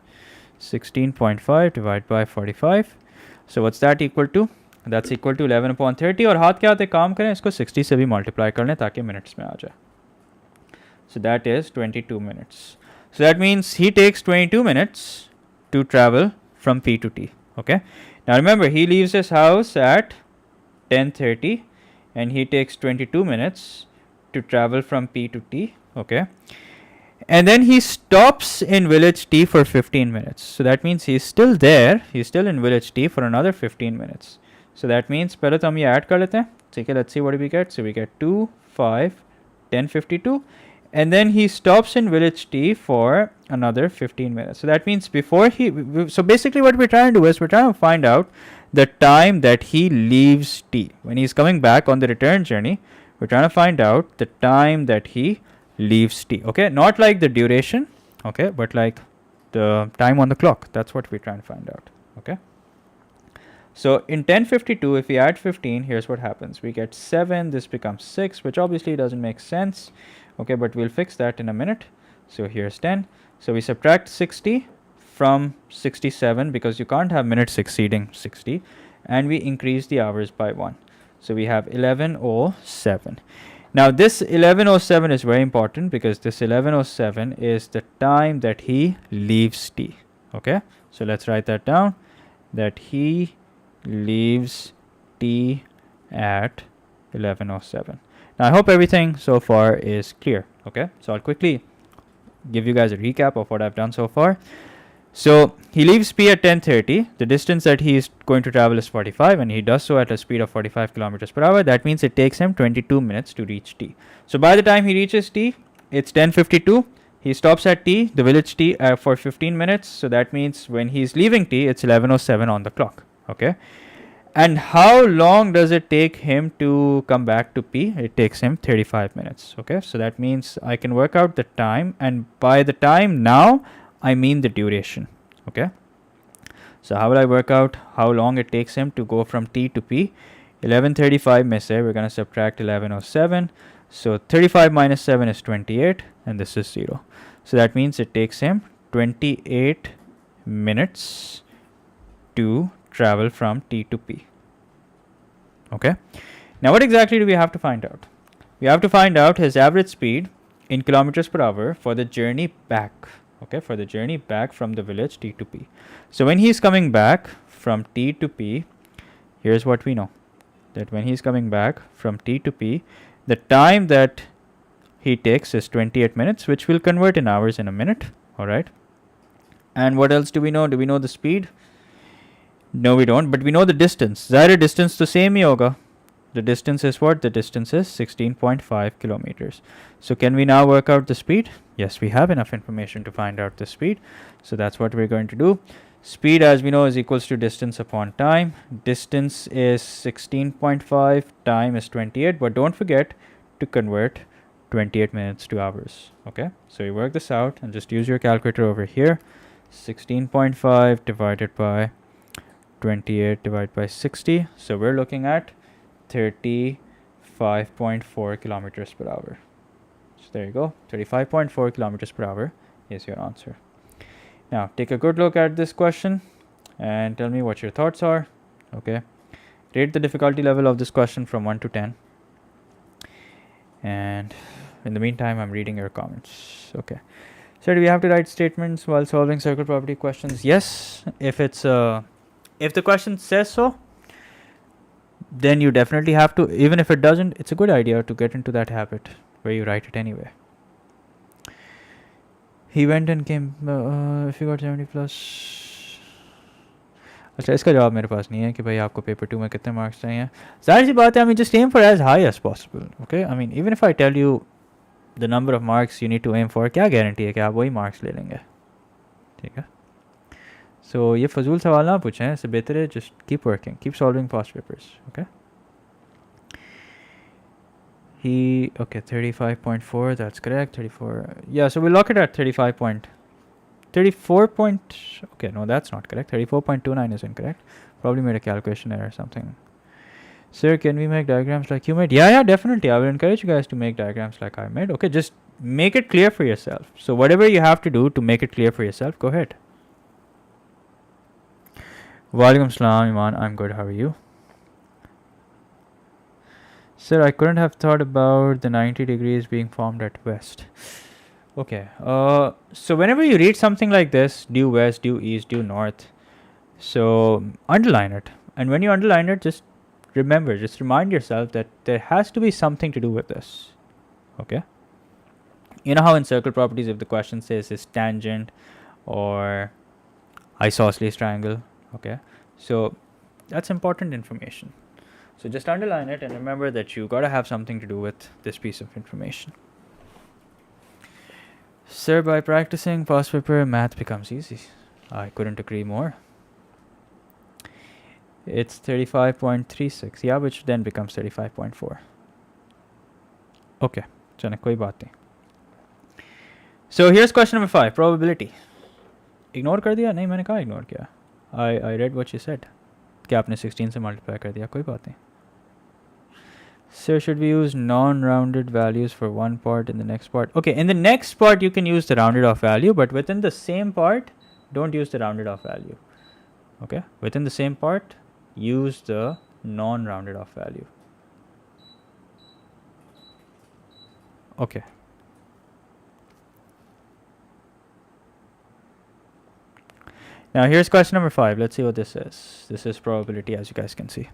Speaker 1: 16.5 divided by 45. So what's that equal to? That's equal to 11/30. और हाथ क्या आते काम करें इसको 60 से भी multiply कर लें ताकि मिनट्स में आ जाए. So that is 22 minutes. So that means he takes 22 minutes to travel from P to T. Okay, now remember he leaves his house at 10:30 and he takes 22 minutes to travel from P to T. Okay, and then he stops in village T for 15 minutes. So that means he's still there, he's still in village T for another 15 minutes. So that means पहले तो हम ये add कर लेते हैं. ठीक है, let's see what do we get. So we get 2, 5, 10:52, and then he stops in village T for another 15 minutes. So that means before he, so basically what we're trying to do is we're trying to find out the time that he leaves T. When he's coming back on the return journey, we're trying to find out the time that he leaves T. Okay, not like the duration, okay, but like the time on the clock. That's what we're trying to find out. Okay, so in 10:52, if we add 15, here's what happens. We get 7, this becomes 6, which obviously doesn't make sense. Okay, but we'll fix that in a minute. So here's 10. So we subtract 60 from 67 because you can't have minutes exceeding 60, and we increase the hours by 1. So we have 11:07. Now this 11:07 is very important because this 11:07 is the time that he leaves T. Okay, so let's write that down, that he leaves T at 11:07. Now I hope everything so far is clear. Okay, so I'll quickly give you guys a recap of what I've done so far. So he leaves P at 10:30. The distance that he is going to travel is 45, and he does so at a speed of 45 kilometers per hour. That means it takes him 22 minutes to reach T. So by the time he reaches T, it's 10:52. He stops at T, the village T, for 15 minutes. So that means when he's leaving T, it's 11:07 on the clock. Okay, and how long does it take him to come back to P? It takes him 35 minutes. Okay, so that means I can work out the time, and by the time now I mean the duration. Okay, so how will I work out how long it takes him to go from T to P? 11:35 में से we're going to subtract 11:07. So 35 minus 7 is 28, and this is 0. So that means it takes him 28 minutes to travel from T to P. Okay, now what exactly do we have to find out? We have to find out his average speed in kilometers per hour for the journey back. Okay, for the journey back from the village T to P. So when he's coming back from T to P, here's what we know, that when he's coming back from T to P, the time that he takes is 28 minutes, which we'll convert in hours in a minute. All right, and what else do we know? Do we know the speed? No, we don't, but we know the distance. Zahir distance to same hi hoga. The distance is what? The distance is 16.5 kilometers. So can we now work out the speed? Yes, we have enough information to find out the speed. So that's what we're going to do. Speed, as we know, is equals to distance upon time. Distance is 16.5, time is 28, but don't forget to convert 28 minutes to hours. Okay, so you work this out and just use your calculator over here. 16.5 divided by 28 divided by 60. So we're looking at 35.4 kilometers per hour. So there you go. 35.4 kilometers per hour is your answer. Now take a good look at this question and tell me what your thoughts are. Okay, rate the difficulty level of this question from 1 to 10, and in the meantime I'm reading your comments. Okay, so do we have to write statements while solving circle property questions? Yes, if the question says so, then you definitely have to. Even if it doesn't, it's a good idea to get into that habit where you write it anyway. He went and came, if you got 70 plus. अच्छा, इसका जवाब मेरे पास नहीं है कि भाई आपको paper 2 में कितने मार्क्स चाहिए. जाहिर सी बात है, I mean just aim for as high as possible. Okay, I mean even if I tell you the number of marks you need to aim for, क्या गारंटी है कि आप वही मार्क्स ले लेंगे. ठीक है, so ये फजूल सवाल ना पूछें, इससे बेहतर है just keep working, keep solving past papers. Okay, okay, 35.4, that's correct. 34, yeah, so we'll lock it at 34 point, okay, no, that's not correct. 34.29 is incorrect. Probably made a calculation error or something. Sir, can we make diagrams like you made? Yeah, definitely. I will encourage you guys to make diagrams like I made. Okay, just make it clear for yourself. So whatever you have to do to make it clear for yourself, go ahead. Walaikum salam, Iman. I'm good. How are you? Sir, I couldn't have thought about the 90 degrees being formed at west. Okay, so whenever you read something like this, due west, due east, due north, so underline it. And when you underline it, just remember, just remind yourself that there has to be something to do with this. Okay, you know how in circle properties, if the question says is tangent or isosceles triangle, okay, so that's important information. So just underline it and remember that you gotta have something to do with this piece of information. Sir, by practicing past paper, math becomes easy. I couldn't agree more. It's 35.36, yeah, which then becomes 35.4. Okay, chana koi baat nahi. So here's question number 5, probability. Ignore कर दिया? नहीं, मैंने कहा ignore किया. I read what you said. क्या आपने 16 से multiply कर दिया? कोई बात नहीं. Sir, should we use non-rounded values for one part in the next part? Okay, in the next part you can use the rounded off value, but within the same part, don't use the rounded off value. Okay, within the same part, use the non-rounded off value. Okay. Now here's question number 5. Let's see what this is. This is probability, as you guys can see.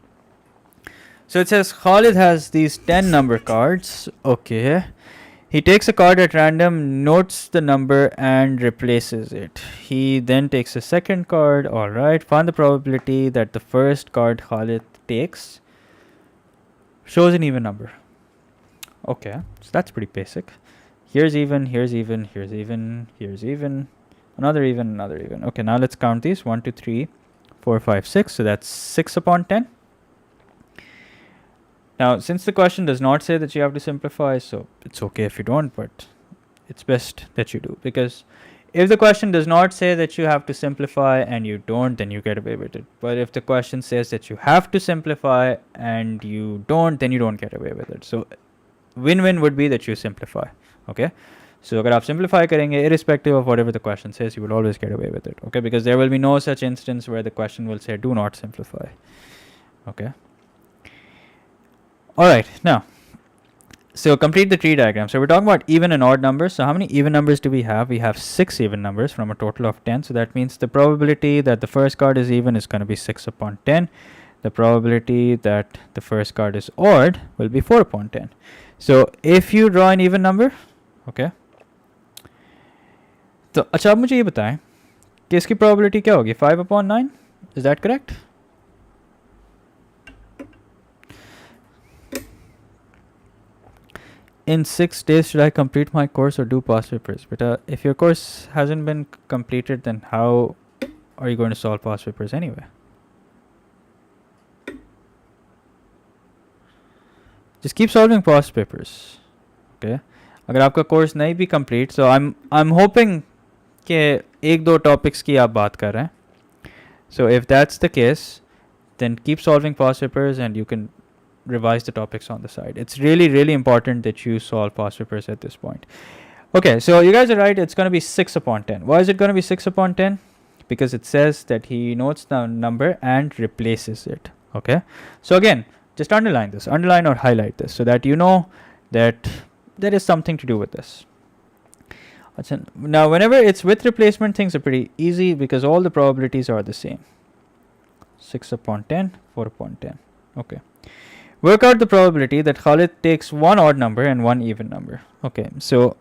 Speaker 1: So it says Khalid has these 10 number cards. Okay. He takes a card at random, notes the number and replaces it. He then takes a second card. All right. Find the probability that the first card Khalid takes shows an even number. Okay. So that's pretty basic. Here's even, here's even, here's even, here's even, another even, another even. Okay. Now let's count these. 1, 2, 3, 4, 5, 6. So that's 6 upon 10. Now, since the question does not say that you have to simplify, so it's okay if you don't, but it's best that you do. Because if the question does not say that you have to simplify and you don't, then you get away with it. But if the question says that you have to simplify and you don't, then you don't get away with it. So win-win would be that you simplify. Okay? So अगर आप simplify करेंगे, irrespective of whatever the question says, you will always get away with it. Okay? Because there will be no such instance where the question will say do not simplify. Okay? Alright, now, so complete the tree diagram. So we're talking about even and odd numbers. So how many even numbers do we have? We have 6 even numbers from a total of 10. So that means the probability that the first card is even is going to be 6 upon 10. The probability that the first card is odd will be 4 upon 10. So if you draw an even number, okay. तो अच्छा आप मुझे ये बताएं कि इसकी probability क्या होगी? 5 upon 9? Is that correct? In 6 days, should I complete my course or do past papers? But if your course hasn't been completed, then how are you going to solve past papers anyway? Just keep solving past papers. Okay. अगर आपका course नहीं भी complete, so I'm hoping कि 1-2 topics की आप बात कर रहे हैं. So if that's the case, then keep solving past papers and you can revise the topics on the side. It's really, really important that you solve past papers at this point. Okay, so you guys are right. It's going to be 6 upon 10. Why is it going to be 6 upon 10? Because it says that he notes the number and replaces it. Okay, so again, just underline this, underline or highlight this, so that you know that there is something to do with this. Now, whenever it's with replacement, things are pretty easy because all the probabilities are the same. 6 upon 10, 4 upon 10. Okay. Work out the probability that Khalid takes one odd number and one even number. Okay, so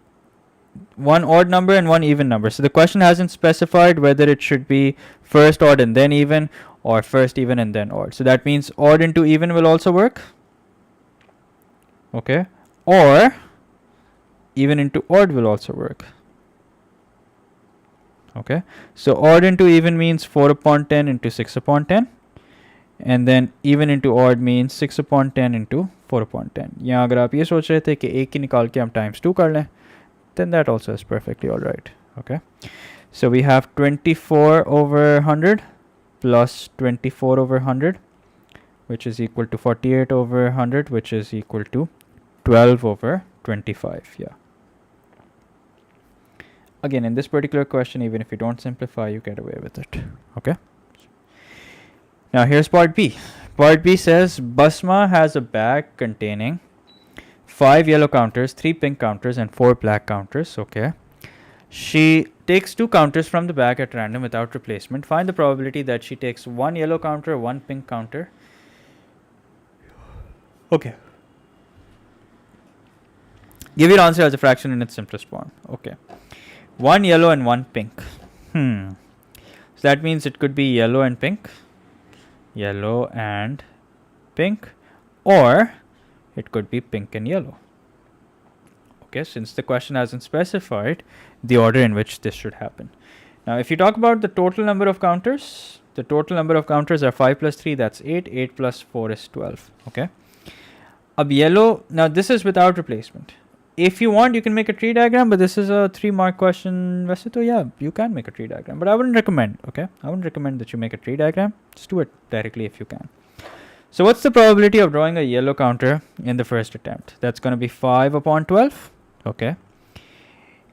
Speaker 1: one odd number and one even number. So the question hasn't specified whether it should be first odd and then even, or first even and then odd. So that means odd into even will also work. Okay, or even into odd will also work. Okay, so odd into even means 4 upon 10 into 6 upon 10, and then even into odd means 6 upon 10 into 4 upon 10. यहाँ अगर आप ये सोच रहे थे कि एक की निकाल के हम times 2 कर लें, then that also is perfectly all right. Okay, so we have 24 over 100 plus 24 over 100, which is equal to 48 over 100, which is equal to 12 over 25. Yeah. Again, in this particular question, even if you don't simplify, you get away with it. Okay. Now here's part B. Part B says Basma has a bag containing 5 yellow counters, 3 pink counters, and 4 black counters. Okay. She takes 2 counters from the bag at random without replacement. Find the probability that she takes 1 yellow counter, 1 pink counter. Okay. Give your answer as a fraction in its simplest form. Okay. 1 yellow and 1 pink. So that means it could be yellow and pink. Yellow and pink. Or it could be pink and yellow. Okay, since the question hasn't specified the order in which this should happen. Now, if you talk about the total number of counters, the total number of counters are 5 plus 3, that's 8. 8 plus 4 is 12. Okay. Ab yellow, now this is without replacement. If you want, you can make a tree diagram, but this is a 3-mark question. Waise to, yeah, you can make a tree diagram, but I wouldn't recommend, okay? I wouldn't recommend that you make a tree diagram. Just do it directly if you can. So what's the probability of drawing a yellow counter in the first attempt? That's going to be 5 upon 12, okay?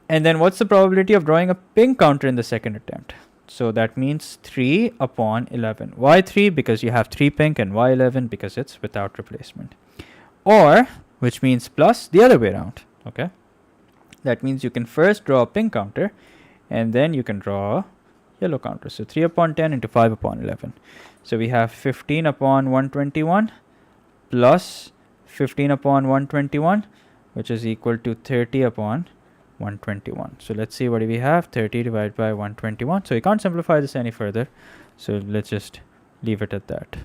Speaker 1: And then what's the probability of drawing a pink counter in the second attempt? So that means 3 upon 11. Why 3? Because you have 3 pink, and why 11? Because it's without replacement. Or, which means plus the other way around. Okay, that means you can first draw a pink counter and then you can draw a yellow counter. So 3 upon 10 into 5 upon 11. So we have 15 upon 121 plus 15 upon 121, which is equal to 30 upon 121. So let's see, what do we have? 30 divided by 121. So you can't simplify this any further. So let's just leave it at that.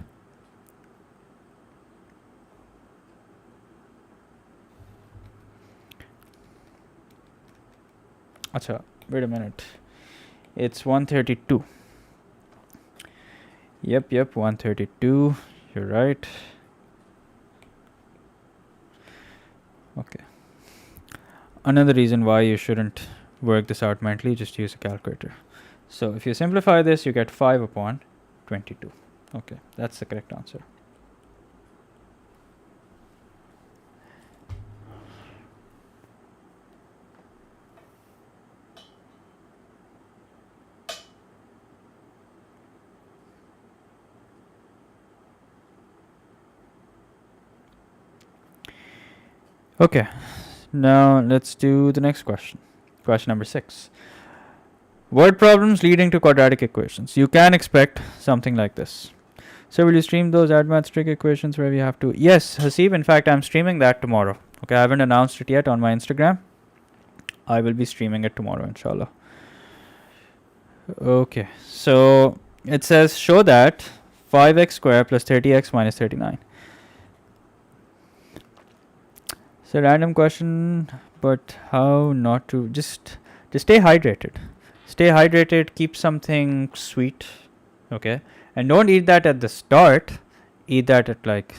Speaker 1: Acha, wait a minute. It's 132. Yep, 132. You're right. Okay. Another reason why you shouldn't work this out mentally, just use a calculator. So if you simplify this, you get 5 upon 22. Okay, that's the correct answer. Okay, now let's do the next question. Question number 6. Word problems leading to quadratic equations. You can expect something like this. So will you stream those advanced trig equations where we have to? Yes, Hasib, in fact, I'm streaming that tomorrow. Okay, I haven't announced it yet on my Instagram. I will be streaming it tomorrow, inshallah. Okay, so it says show that 5x squared plus 30x minus 39. It's a random question, but how not to just stay hydrated. Stay hydrated, keep something sweet, okay? And don't eat that at the start. Eat that at like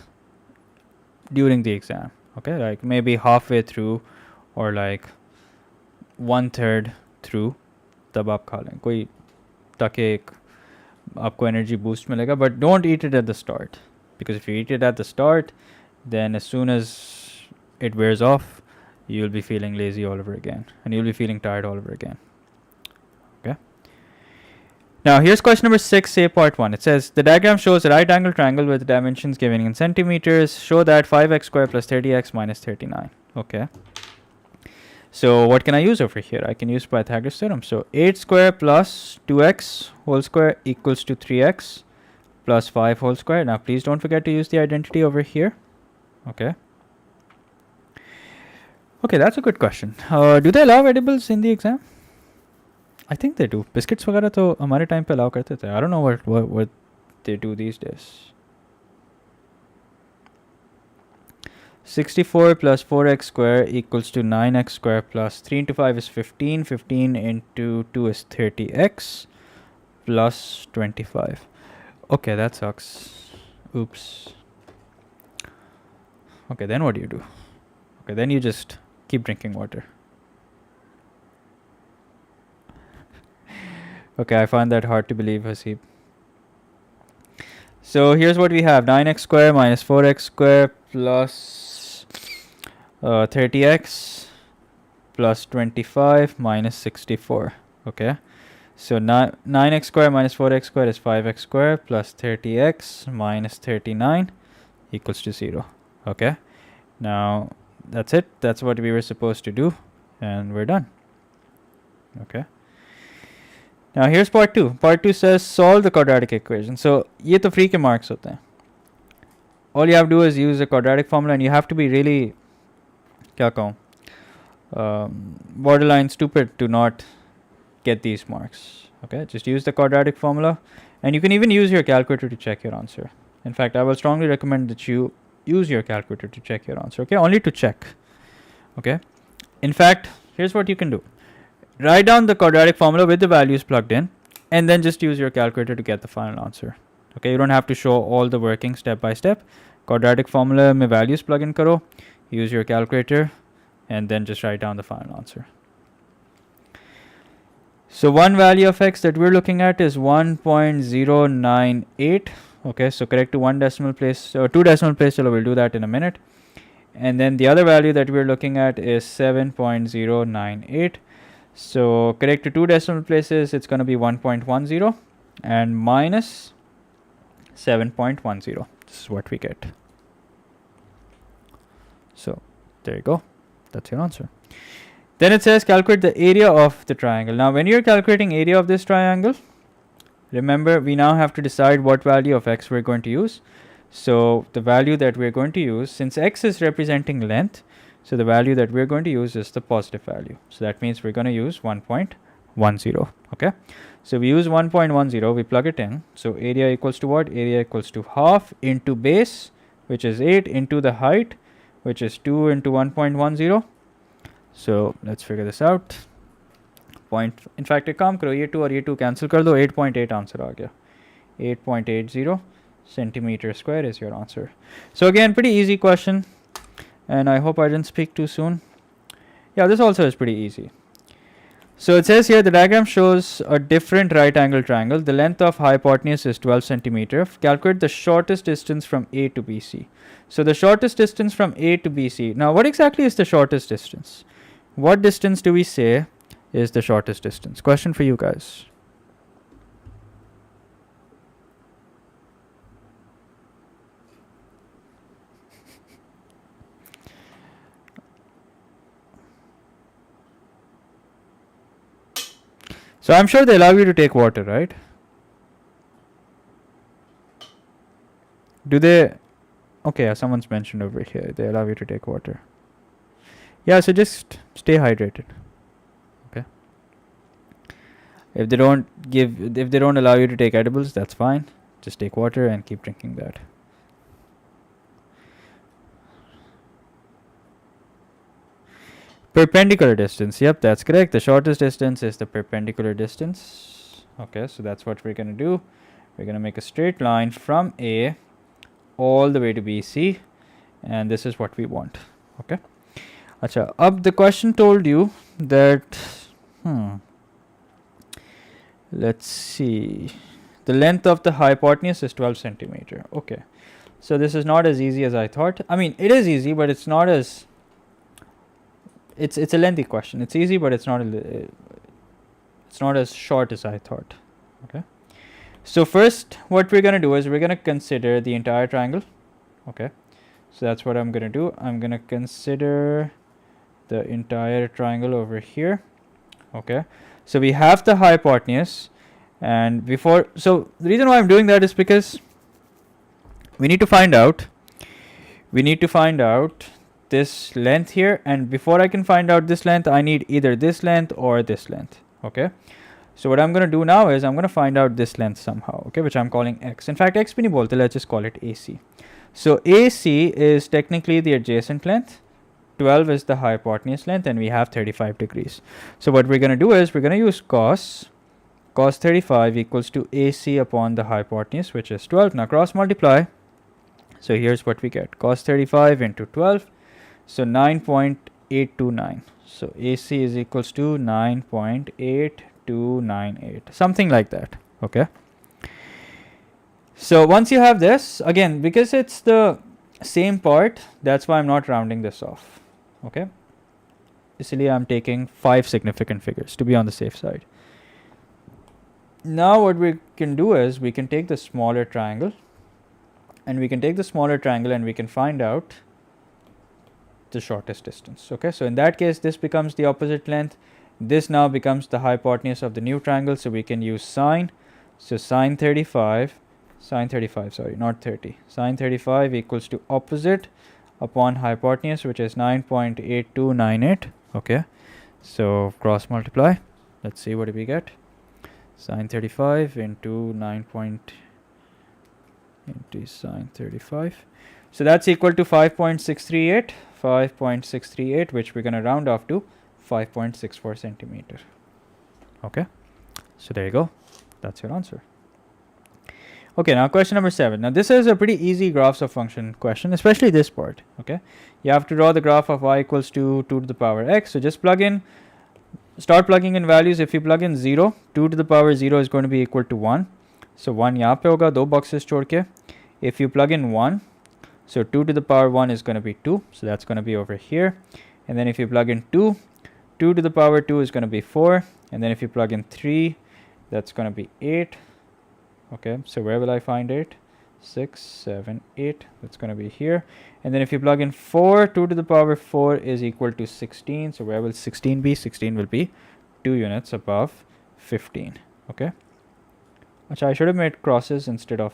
Speaker 1: during the exam, okay? Like maybe halfway through or like 1/3 through. तब आप खा लें कोई ताकि एक आपको energy boost मिलेगा. But don't eat it at the start, because if you eat it at the start, then as soon as it wears off, you'll be feeling lazy all over again, and you'll be feeling tired all over again. Okay. Now here's question number 6, say part 1. It says the diagram shows a right angle triangle with dimensions given in centimeters. Show that 5x squared plus 30x minus 39. Okay. So what can I use over here? I can use Pythagoras theorem. So 8 square plus 2x whole square equals to 3x plus 5 whole square. Now please don't forget to use the identity over here. Okay. Okay, that's a good question. Do they allow edibles in the exam? I think they do. Biscuits वगैरह तो हमारे time पे allow करते थे. I don't know what they do these days. 64 plus 4x square equals to 9x square plus 3 into 5 is 15. 15 into 2 is 30x plus 25. Okay, that sucks. Oops. Okay, then what do you do? Okay, then you just keep drinking water. Okay, I find that hard to believe, Hasib. So here's what we have. 9x square minus 4x square plus 30x plus 25 minus 64. Okay. So 9x square minus 4x square is 5x square plus 30x minus 39 equals to 0. Okay. Now that's it. That's what we were supposed to do. And we're done. Okay. Now here's part 2. Part 2 says solve the quadratic equation. So ये तो free के marks होते हैं. All you have to do is use the quadratic formula, and you have to be really क्या कहूँ borderline stupid to not get these marks. Okay, just use the quadratic formula, and you can even use your calculator to check your answer. In fact, I will strongly recommend that you use your calculator to check your answer. Okay, only to check. Okay, in fact, here's what you can do. Write down the quadratic formula with the values plugged in, and then just use your calculator to get the final answer. Okay, you don't have to show all the working step by step. Quadratic formula में values plug in करो, use your calculator, and then just write down the final answer. So one value of x that we're looking at is 1.098. Okay, so correct to one decimal place or two decimal place. So we'll do that in a minute. And then the other value that we're looking at is 7.098. So correct to two decimal places, it's going to be 1.10 and minus 7.10. This is what we get. So there you go. That's your answer. Then it says calculate the area of the triangle. Now when you're calculating area of this triangle, remember we now have to decide what value of x we're going to use. So the value that we're going to use, since x is representing length, so the value that we're going to use is the positive value. So that means we're going to use 1.10. Okay. So we use 1.10, we plug it in. So area equals to what? Area equals to half into base, which is 8, into the height, which is 2 into 1.10. So let's figure this out. In fact, एक काम करो, ये 2 और ये 2 cancel कर दो, 8.8 answer आ गया. 8.80 centimeter square is your answer. So again, pretty easy question, and I hope I didn't speak too soon. Yeah, this also is pretty easy. So it says here the diagram shows a different right angle triangle. The length of hypotenuse is 12 centimeter. Calculate the shortest distance from A to BC. So the shortest distance from A to BC. Now what exactly is the shortest distance? What distance do we say is the shortest distance? Question for you guys. So I'm sure they allow you to take water, right? Do they? Okay, yeah, someone's mentioned over here. They allow you to take water. Yeah, so just stay hydrated. Okay. If they don't allow you to take edibles, that's fine. Just take water and keep drinking that. Perpendicular distance. Yep, that's correct. The shortest distance is the perpendicular distance. Okay, so that's what we're going to do. We're going to make a straight line from A all the way to BC, and this is what we want. Okay. Acha, up the question told you that let's see, the length of the hypotenuse is 12 centimeter. Okay, so this is not as easy as I thought. I mean, it is easy, but it's not as it's a lengthy question. It's easy, but it's not as short as I thought. Okay. So first, what we're gonna do is we're gonna consider the entire triangle. Okay. So that's what I'm gonna do. I'm gonna consider the entire triangle over here. Okay. So we have the hypotenuse, and so the reason why I'm doing that is because we need to find out this length here, and before I can find out this length, I need either this length or this length. Okay. So what I'm going to do now is I'm going to find out this length somehow, okay, which I'm calling x. In fact, x bhi nahi bolte, let's just call it AC. So AC is technically the adjacent length, 12 is the hypotenuse length, and we have 35 degrees. So what we're going to do is we're going to use cos 35 equals to AC upon the hypotenuse, which is 12. Now cross multiply. So here's what we get. Cos 35 into 12. So 9.829. So AC is equals to 9.8298. Something like that. Okay. So once you have this, again, because it's the same part, that's why I'm not rounding this off. Okay. Isliye I'm taking 5 significant figures to be on the safe side. Now what we can do is we can take the smaller triangle, and we can find out the shortest distance. Okay, so in that case, this becomes the opposite length. This now becomes the hypotenuse of the new triangle, so we can use sine. So sine 35 equals to opposite upon hypotenuse, which is 9.8298. Okay, so cross multiply. Let's see what do we get. Sine 35 into 9 into sine 35. So that's equal to 5.638, which we're going to round off to 5.64 centimeter. Okay, so there you go. That's your answer. Okay, now question number 7. Now this is a pretty easy graphs of function question, especially this part. Okay, you have to draw the graph of y equals to 2 to the power x. So just start plugging in values. If you plug in 0, 2 to the power 0 is going to be equal to 1. So 1 यहाँ पे होगा, 2 boxes छोड़ के. If you plug in 1, so 2 to the power 1 is going to be 2. So that's going to be over here. And then if you plug in 2 to the power 2 is going to be 4. And then if you plug in 3, that's going to be 8. Okay, so where will I find 8? 6, 7, 8. That's going to be here. And then if you plug in 4, 2 to the power 4 is equal to 16. So where will 16 be? 16 will be 2 units above 15. Okay. Achha, I should have made crosses instead of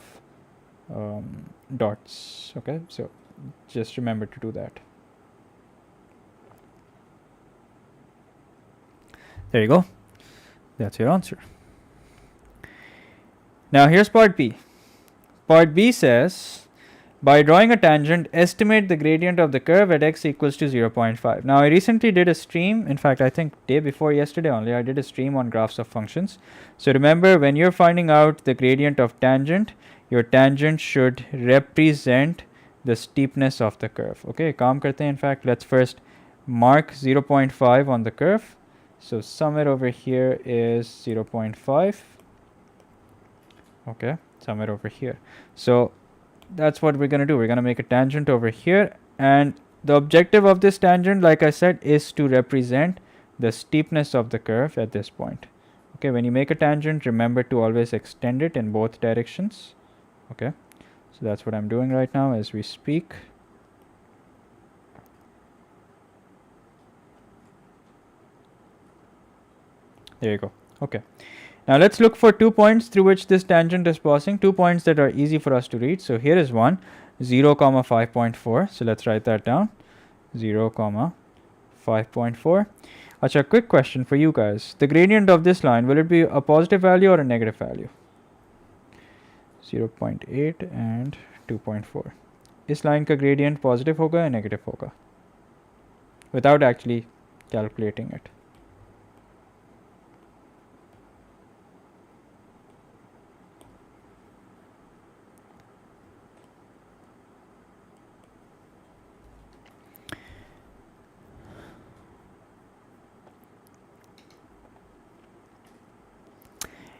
Speaker 1: dots. Okay, so just remember to do that. There you go. That's your answer. Now here's part B. Part B says, by drawing a tangent, estimate the gradient of the curve at x equals to 0.5. Now I recently did a stream. In fact, I think day before yesterday only, I did a stream on graphs of functions. So remember, when you're finding out the gradient of tangent, your tangent should represent the steepness of the curve. Okay, kaam karte hain. In fact, let's first mark 0.5 on the curve. So somewhere over here is 0.5. Okay, somewhere over here. So that's what we're going to do. We're going to make a tangent over here, and the objective of this tangent, like I said, is to represent the steepness of the curve at this point. Okay, when you make a tangent, remember to always extend it in both directions. Okay, so that's what I'm doing right now as we speak. There you go. Okay, now let's look for 2 points through which this tangent is passing, 2 points that are easy for us to read. So here is one, 0, 5.4. So let's write that down, 0, 5.4. Acha, quick question for you guys. The gradient of this line, will it be a positive value or a negative value? 0.8 and 2.4. Is line ka gradient positive hoga or negative hoga? Without actually calculating it.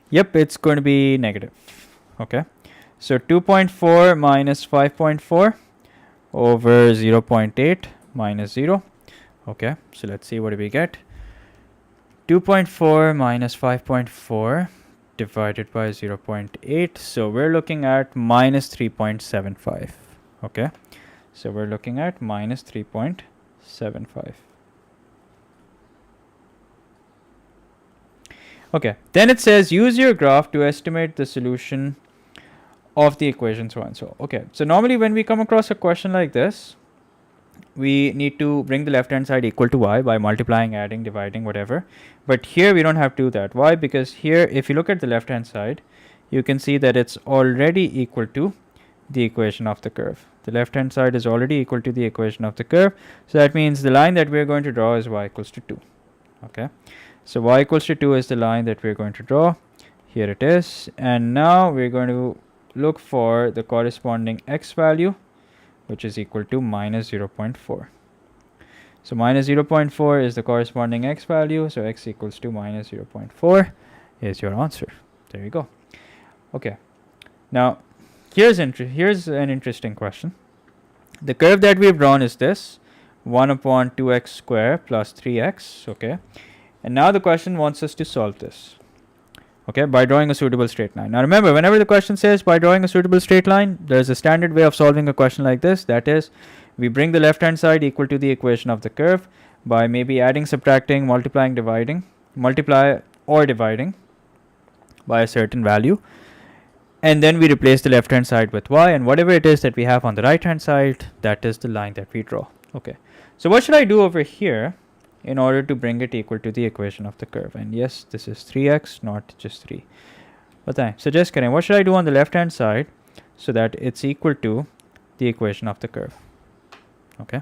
Speaker 1: Yep, it's going to be negative. Okay, so 2.4 minus 5.4 over 0.8 minus 0. Okay, so let's see what do we get. 2.4 minus 5.4 divided by 0.8. So we're looking at minus 3.75. Okay, so we're looking at minus 3.75. Okay, then it says use your graph to estimate the solution of the equation so and so. Okay, so normally when we come across a question like this, we need to bring the left hand side equal to y by multiplying, adding, dividing, whatever. But here we don't have to do that. Why? Because here if you look at the left hand side, you can see that it's already equal to the equation of the curve. The left hand side is already equal to the equation of the curve. So that means the line that we're going to draw is y equals to 2. Okay, so y equals to 2 is the line that we're going to draw. Here it is. And now we're going to look for the corresponding x value, which is equal to minus 0.4. So minus 0.4 is the corresponding x value. So x equals to minus 0.4 is your answer. There you go. Okay. Now, here's an interesting question. The curve that we've drawn is this, 1 upon 2x square plus 3x. Okay. And now the question wants us to solve this. Okay, by drawing a suitable straight line. Now remember, whenever the question says by drawing a suitable straight line, there's a standard way of solving a question like this. That is, we bring the left hand side equal to the equation of the curve by maybe adding, subtracting, multiplying, dividing, multiply or dividing by a certain value. And then we replace the left hand side with y, and whatever it is that we have on the right hand side, that is the line that we draw. Okay, so what should I do over here in order to bring it equal to the equation of the curve? And yes, this is 3x, not just 3. But I suggest, what should I do on the left hand side so that it's equal to the equation of the curve? Okay,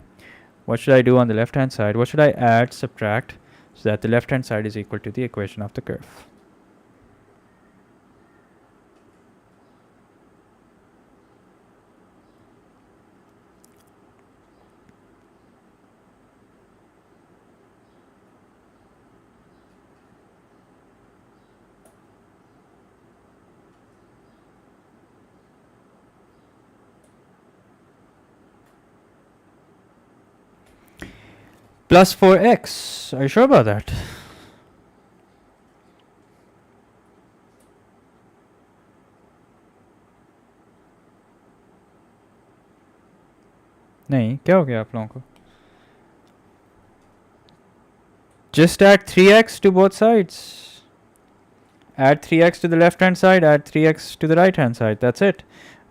Speaker 1: what should I do on the left hand side? What should I add, subtract, so that the left hand side is equal to the equation of the curve? Plus 4x. Are you sure about that? नहीं, क्या हो गया आप लोगों को? Just add 3x to both sides. Add 3x to the left hand side, add 3x to the right hand side. That's it.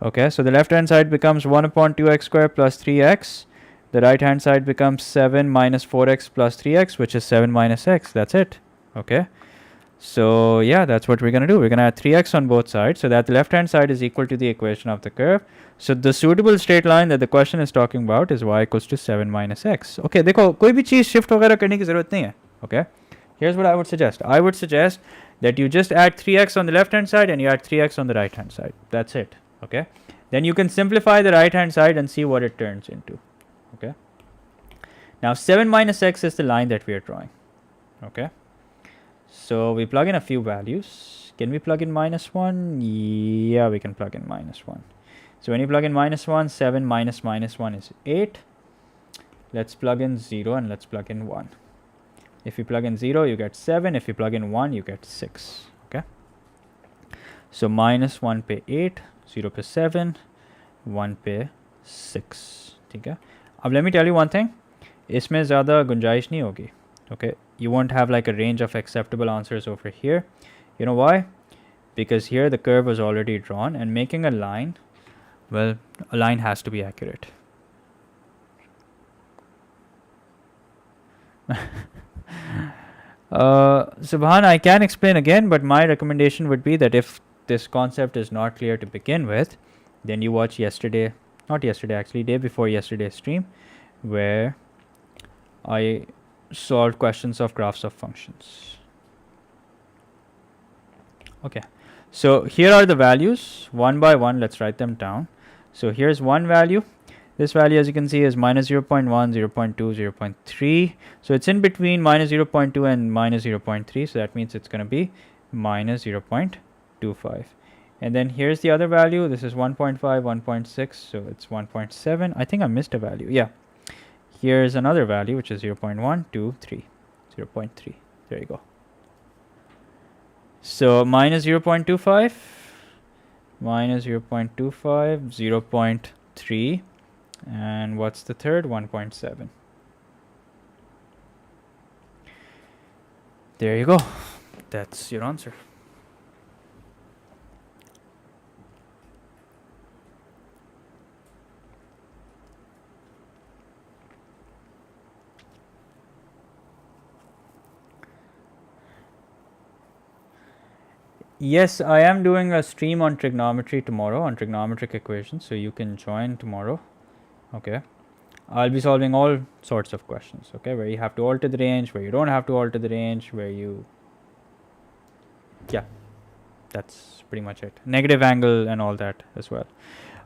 Speaker 1: Okay, so the left hand side becomes 1 upon 2x square plus 3x. The right hand side becomes 7 minus 4x plus 3x, which is 7 minus x. That's it. Okay. So yeah, that's what we're going to do. We're going to add 3x on both sides so that the left hand side is equal to the equation of the curve. So the suitable straight line that the question is talking about is y equals to 7 minus x. Okay, देखो कोई भी चीज़ shift वगैरह करने की ज़रूरत नहीं है. Okay. Here's what I would suggest. I would suggest that you just add 3x on the left hand side and you add 3x on the right hand side. That's it. Okay. Then you can simplify the right hand side and see what it turns into. Okay. Now 7 minus x is the line that we are drawing. Okay. So we plug in a few values. Can we plug in minus 1? Yeah, we can plug in minus 1. So when you plug in minus 1, 7 minus minus 1 is 8. Let's plug in 0 and let's plug in 1. If you plug in 0, you get 7. If you plug in 1, you get 6. Okay. So minus 1 पे 8, 0 पे 7, 1 पे 6. ठीक है. अब let me tell you one thing. इसमें ज़्यादा गुंजाइश नहीं होगी. Okay. You won't have like a range of acceptable answers over here. You know why? Because here the curve was already drawn, and making a line, well, a line has to be accurate. Subhan, I can explain again, but my recommendation would be that if this concept is not clear to begin with, then you watch day before yesterday's stream, where I solved questions of graphs of functions. Okay, so here are the values one by one. Let's write them down. So here's one value. This value, as you can see, is minus 0.1, 0.2, 0.3. So it's in between minus 0.2 and minus 0.3. So that means it's going to be minus 0.25. And then here's the other value. This is 1.5, 1.6. So it's 1.7. I think I missed a value. Yeah. here's another value, which is 0.1, 2, 3. 0.3. There you go. So minus 0.25, minus 0.25, 0.3, and what's the third? 1.7. There you go. That's your answer. Yes, I am doing a stream on trigonometry tomorrow, on trigonometric equations, so you can join tomorrow. Okay, I'll be solving all sorts of questions, okay, where you have to alter the range, where you don't have to alter the range, where you, yeah, that's pretty much it. Negative angle and all that as well.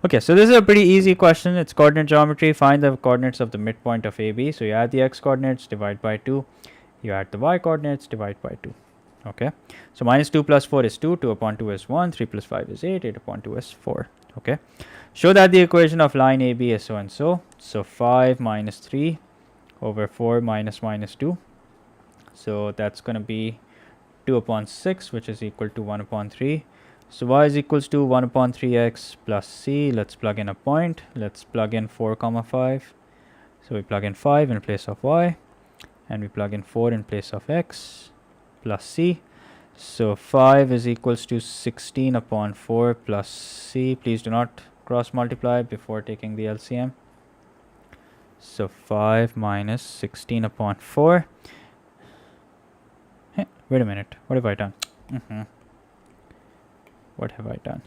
Speaker 1: Okay, so this is a pretty easy question. It's coordinate geometry. Find the coordinates of the midpoint of AB. So you add the x coordinates, divide by 2. You add the y coordinates, divide by 2. Okay, so minus 2 plus 4 is 2, 2 upon 2 is 1, 3 plus 5 is 8, 8 upon 2 is 4. Okay, show that the equation of line AB is so and so. So 5 minus 3 over 4 minus 2. So that's going to be 2 upon 6, which is equal to 1 upon 3. So y is equals to 1 upon 3x plus c. Let's plug in a point. Let's plug in 4 comma 5. So we plug in 5 in place of y, and we plug in 4 in place of x plus c. So 5 is equals to 16 upon 4 plus c. Please do not cross multiply before taking the LCM. So 5 minus 16 upon 4. Hey, wait a minute. What have I done? What have I done?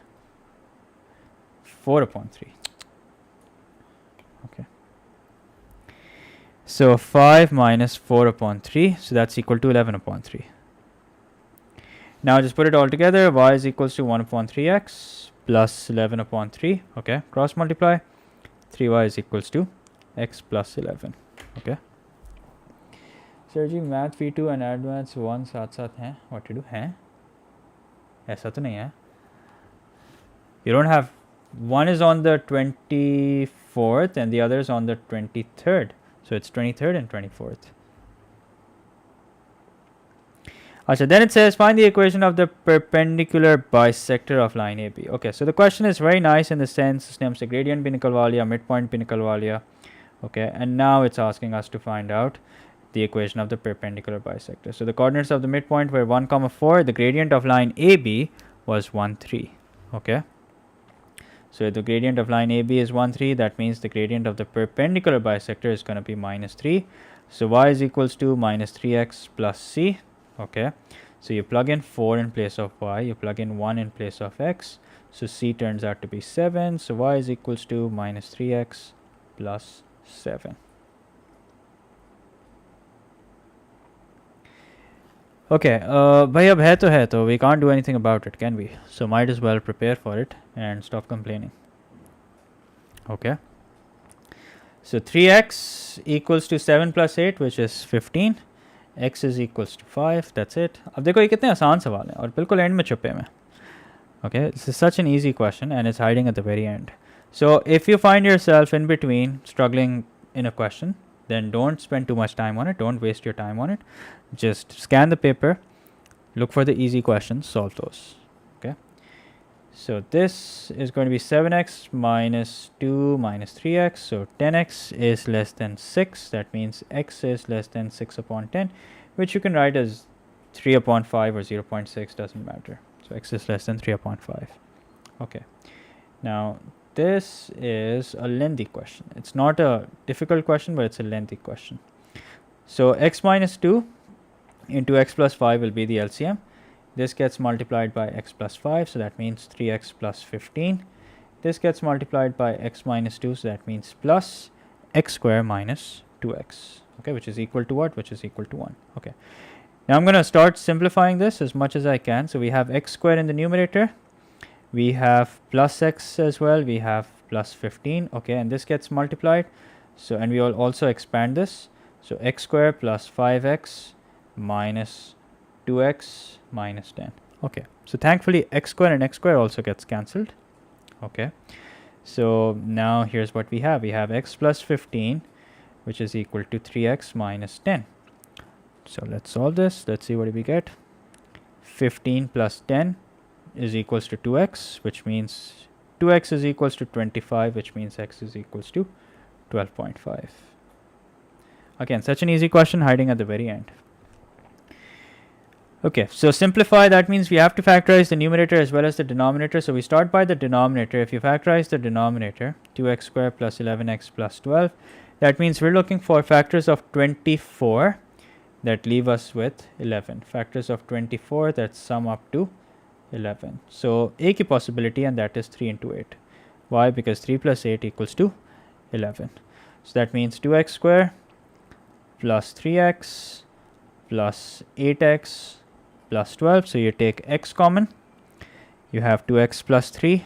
Speaker 1: 4 upon 3. Okay. So 5 minus 4 upon 3. So that's equal to 11 upon 3. Now just put it all together. Y is equals to 1 upon 3x plus 11 upon 3. Okay. Cross multiply. 3y is equals to x plus 11. Okay. Sir ji math V2 and advanced 1 साथ साथ हैं. What to do? हैं? ऐसा तो नहीं है. You don't have, one is on the 24th and the other is on the 23rd. So it's 23rd and 24th. Achha, then it says find the equation of the perpendicular bisector of line AB. Okay, so the question is very nice in the sense उसने हमसे gradient भी निकलवा लिया, midpoint भी निकलवा लिया. Okay, and now it's asking us to find out the equation of the perpendicular bisector. So the coordinates of the midpoint were 1 comma 4. The gradient of line AB was 1 3. Okay, so the gradient of line AB is 1 3. That means the gradient of the perpendicular bisector is going to be minus 3. So y is equals to minus 3x plus c. Okay, so you plug in 4 in place of y, you plug in 1 in place of x, so c turns out to be 7. So y is equals to minus 3x plus 7. Okay, bhai ab hai to we can't do anything about it, can we? So might as well prepare for it and stop complaining. Okay, so 3x equals to 7 plus 8, which is 15. X is equals to 5. That's it. अब देखो ये कितने आसान सवाल हैं और बिल्कुल and में छुपे हुए. Okay, this is such an easy question and it's hiding at the very end. So if you find yourself in between struggling in a question, then don't spend too much time on it. Don't waste your time on it. Just scan the paper, look for the easy questions, solve those. Okay, so this is going to be 7x minus 2 minus 3x. So 10x is less than 6. That means x is less than 6 upon 10, which you can write as 3 upon 5 or 0.6, doesn't matter. So x is less than 3 upon 5. Okay, now this is a lengthy question. It's not a difficult question, but it's a lengthy question. So x minus 2 into x plus 5 will be the LCM. This gets multiplied by x plus 5, so that means 3x plus 15. This gets multiplied by x minus 2, so that means plus x square minus 2x. Okay, which is equal to what? Which is equal to 1. Okay, now I'm going to start simplifying this as much as I can. So we have x square in the numerator. We have plus x as well. We have plus 15. Okay, and this gets multiplied. So, and we will also expand this. So x square plus 5x minus 2x minus 10. Okay, so thankfully x square and x square also gets cancelled. Okay, so now here's what we have. We have x plus 15 which is equal to 3x minus 10. So let's solve this. Let's see what we get. 15 plus 10 is equals to 2x, which means 2x is equals to 25, which means x is equals to 12.5. Again, such an easy question hiding at the very end. Okay, so simplify, that means we have to factorize the numerator as well as the denominator. So we start by the denominator. If you factorize the denominator, 2x squared plus 11x plus 12, that means we're looking for factors of 24 that leave us with 11. Factors of 24 that sum up to 11. So a ki possibility, and that is 3 into 8. Why? Because 3 plus 8 equals to 11. So that means 2x squared plus 3x plus 8x plus 12. So you take x common, you have 2x plus 3,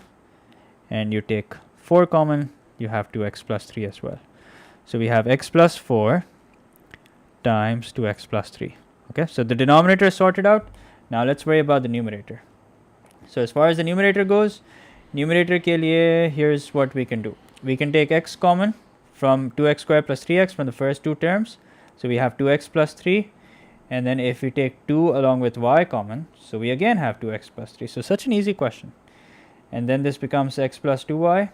Speaker 1: and you take 4 common, you have 2x plus 3 as well. So we have x plus 4 times 2x plus 3. Okay, so the denominator is sorted out. Now let's worry about the numerator. So as far as the numerator goes, numerator ke liye, here's what we can do. We can take x common from 2x squared plus 3x from the first two terms. So we have 2x plus 3. And then if we take 2 along with y common, so we again have 2x plus 3. So such an easy question. And then this becomes x plus 2y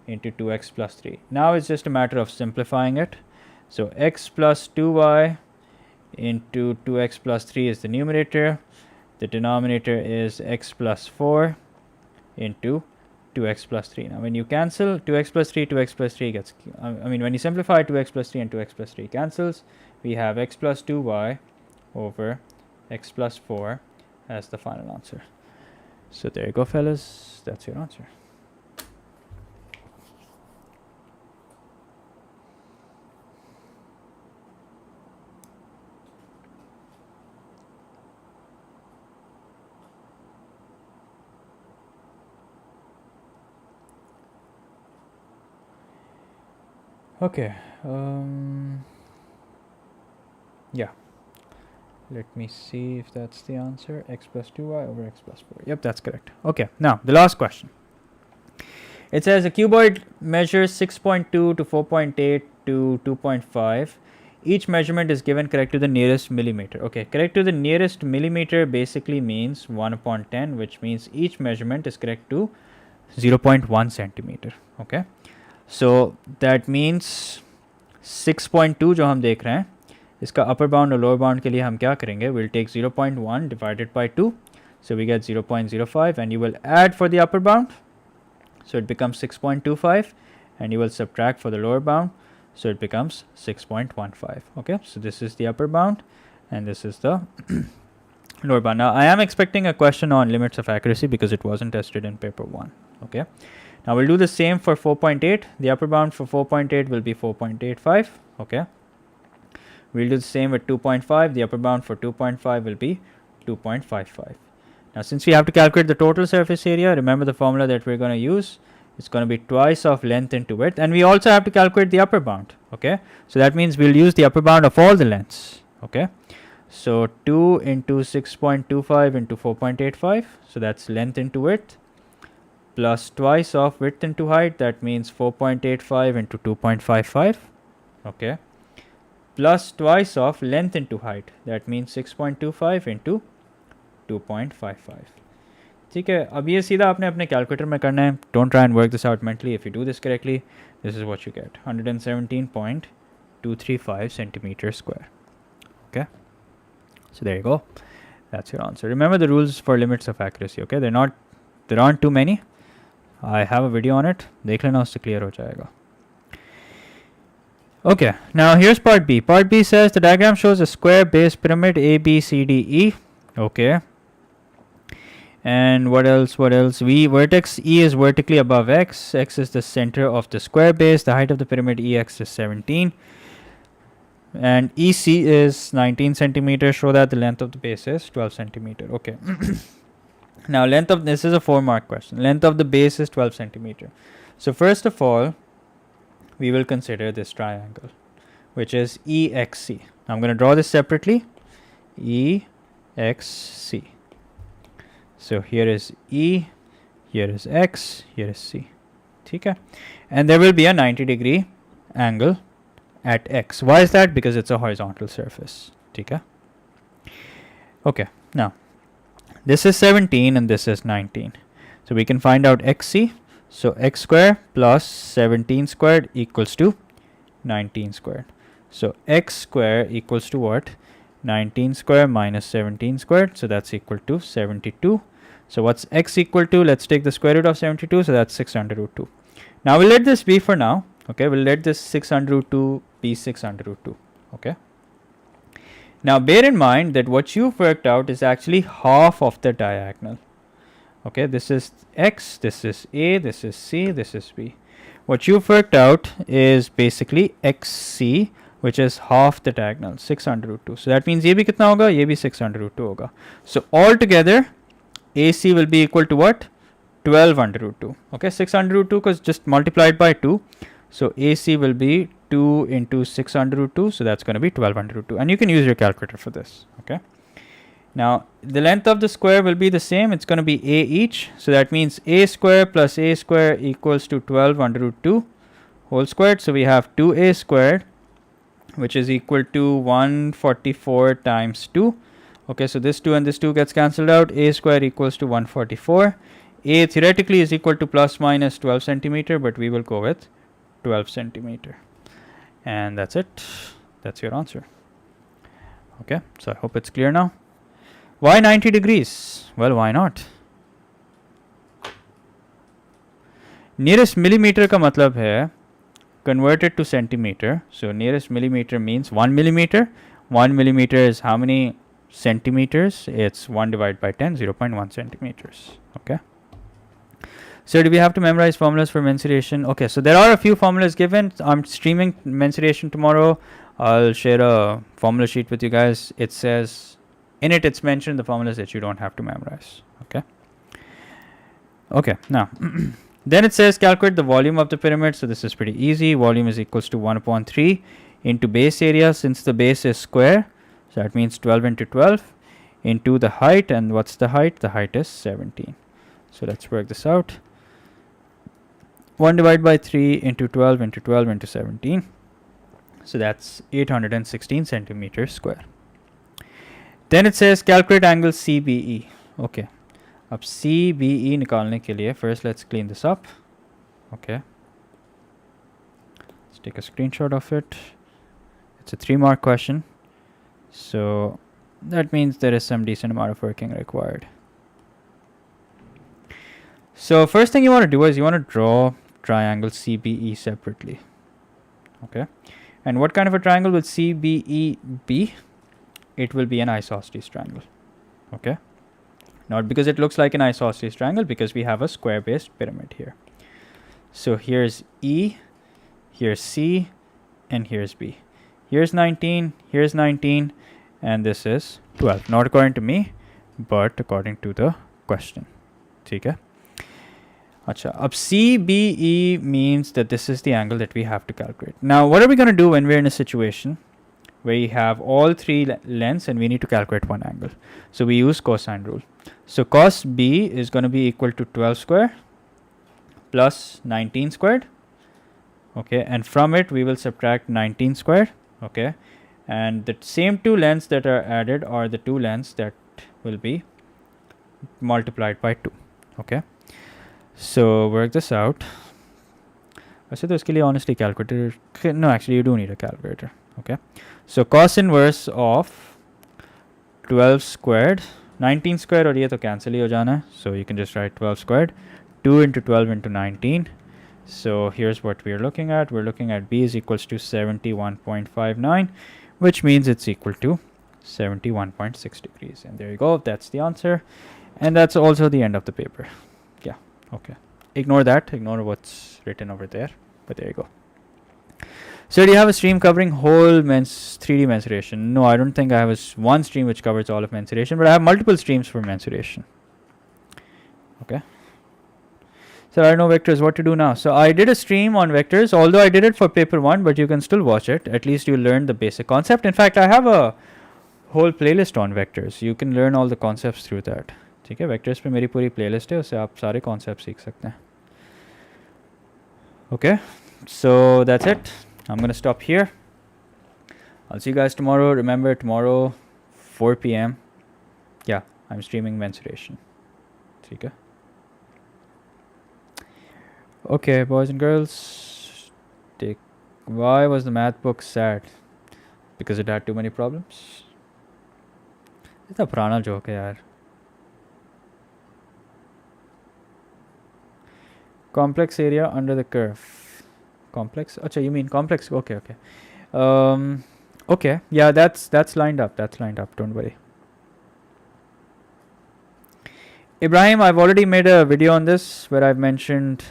Speaker 1: into 2x plus 3. Now it's just a matter of simplifying it. So x plus 2y into 2x plus 3 is the numerator. The denominator is x plus 4 into 2x plus 3. Now when you cancel 2x plus 3, 2x plus 3 gets, when you simplify 2x plus 3 and 2x plus 3 cancels, we have x plus 2y over x plus 4 as the final answer. So there you go, fellas. That's your answer. Okay. Yeah. Let me see if that's the answer. X plus 2y over x plus 4. Yep, that's correct. Okay. Now, the last question. It says a cuboid measures 6.2 to 4.8 to 2.5. Each measurement is given correct to the nearest millimeter. Okay, correct to the nearest millimeter basically means 1 upon 10, which means each measurement is correct to 0.1 centimeter. Okay. So that means 6.2 जो हम देख रहे हैं, इसका upper bound और lower bound के लिए हम क्या करेंगे? We'll take 0.1 divided by 2, so we get 0.05, and you will add for the upper bound, so it becomes 6.25, and you will subtract for the lower bound, so it becomes 6.15. Okay, so this is the upper bound, and this is the lower bound. Now I am expecting a question on limits of accuracy because it wasn't tested in paper 1. Okay. Now we'll do the same for 4.8. The upper bound for 4.8 will be 4.85. Okay. We'll do the same with 2.5. The upper bound for 2.5 will be 2.55. Now since we have to calculate the total surface area, remember the formula that we're going to use. It's going to be twice of length into width, and we also have to calculate the upper bound. Okay. So that means we'll use the upper bound of all the lengths. Okay. So 2 into 6.25 into 4.85. So that's length into width, plus twice of width into height, that means 4.85 into 2.55, okay, plus twice of length into height, that means 6.25 into 2.55. ठीक है, अब ये सीधा आपने अपने calculator में करना है. Don't try and work this out mentally. If you do this correctly, this is what you get: 117.235 centimeters square. Okay, so there you go. That's your answer. Remember the rules for limits of accuracy. Okay, there aren't too many. I have a video on it. देख लेना, उससे clear हो जाएगा. Okay, now here's part B. Part B says the diagram shows a square base pyramid A, B, C, D, E. Okay. And what else? Vertex E is vertically above X. X is the center of the square base. The height of the pyramid EX is 17. And EC is 19 centimeters. Show that the length of the base is 12 centimeters. Okay. Now length of, this is a 4-mark question. Length of the base is 12 centimeter. So first of all, we will consider this triangle, which is EXC. I'm going to draw this separately. EXC. So here is E, here is X, here is C. Okay. And there will be a 90-degree angle at x. Why is that? Because it's a horizontal surface. Okay. Okay. Now, this is 17 and this is 19. So we can find out xc. So x squared plus 17 squared equals to 19 squared. So x squared equals to what? 19 squared minus 17 squared. So that's equal to 72. So what's x equal to? Let's take the square root of 72. So that's 6 under root 2. Now we'll let this be for now. Okay, we'll let this 6 under root 2 be 6 under root 2. Okay. Now bear in mind that what you've worked out is actually half of the diagonal. Okay, this is x, this is a, this is c, this is b. What you've worked out is basically xc, which is half the diagonal, 6 under root 2. So that means ye bhi kitna hoga? Ye bhi 6 under root 2 hoga. So altogether, AC will be equal to what? 12 under root 2. Okay, 6 under root 2 because just multiplied by 2. So AC will be 2 into 6 under root 2. So that's going to be 12 under root 2. And you can use your calculator for this. Okay. Now, the length of the square will be the same. It's going to be a each. So that means a square plus a square equals to 12 under root 2 whole squared. So we have 2a squared, which is equal to 144 times 2. Okay, so this 2 and this 2 gets cancelled out. A square equals to 144. A theoretically is equal to plus minus 12 centimeter, but we will go with 12 centimeter. And that's it. That's your answer. Okay, so I hope it's clear now. Why 90 degrees? Well, why not? Nearest millimeter का मतलब है converted to centimeter. So nearest millimeter means 1 millimeter. 1 millimeter is how many centimeters? It's 1 divided by 10, 0.1 centimeters. Okay. So do we have to memorize formulas for mensuration? Okay, so there are a few formulas given. I'm streaming mensuration tomorrow. I'll share a formula sheet with you guys. It says, in it, it's mentioned the formulas that you don't have to memorize. Okay. Okay, now, then it says calculate the volume of the pyramid. So this is pretty easy. Volume is equals to 1 upon 3 into base area. Since the base is square, so that means 12 into 12 into the height. And what's the height? The height is 17. So let's work this out. 1 divided by 3 into 12 into 12 into 17. So that's 816 centimeters square. Then it says calculate angle CBE. Okay. Ab CBE nikalne ke liye, first let's clean this up. Okay. Let's take a screenshot of it. It's a 3-mark question. So that means there is some decent amount of working required. So first thing you want to do is you want to draw triangle CBE separately. Okay. And what kind of a triangle will CBE be? It will be an isosceles triangle. Okay. Not because it looks like an isosceles triangle, because we have a square based pyramid here. So here's E, here's C, and here's B. Here's 19, here's 19, and this is 12. Not according to me, but according to the question. Okay. Acha, ab CBE means that this is the angle that we have to calculate. Now, what are we going to do when we're in a situation where we have all three lengths and we need to calculate one angle? So we use cosine rule. So cos B is going to be equal to 12 square plus 19 squared. Okay, and from it we will subtract 19 squared. Okay, and the same two lengths that are added are the two lengths that will be multiplied by 2. Okay, so work this out. वैसे तो इसके लिए honestly calculator, no, actually you do need a calculator. Okay, so cos inverse of 12 squared, 19 squared और ये तो cancel ही हो जाना है, so you can just write 12 squared, 2 into 12 into 19. So here's what we're looking at. We're looking at B is equals to 71.59, which means it's equal to 71.6 degrees. And there you go. That's the answer. And that's also the end of the paper. Yeah. Okay. Ignore that. Ignore what's written over there. But there you go. So do you have a stream covering whole 3D mensuration? No, I don't think I have one stream which covers all of mensuration, but I have multiple streams for mensuration. Okay. So I know vectors, what to do now. So I did a stream on vectors, although I did it for paper 1, but you can still watch it. At least you learned the basic concept. In fact, I have a whole playlist on vectors. You can learn all the concepts through that. ठीक है, vectors पे मेरी पूरी playlist है, उससे आप सारे concepts सीख सकते हैं. Okay, so that's it. I'm going to stop here. I'll see you guys tomorrow. Remember, tomorrow 4 p.m. Yeah, I'm streaming mensuration. Okay. Okay, boys and girls. Why was the math book sad? Because it had too many problems? It's a purana joke, yaar. Complex area under the curve. Complex? Acha, you mean complex? Okay. Okay. Yeah, that's lined up. Don't worry. Ibrahim, I've already made a video on this where I've mentioned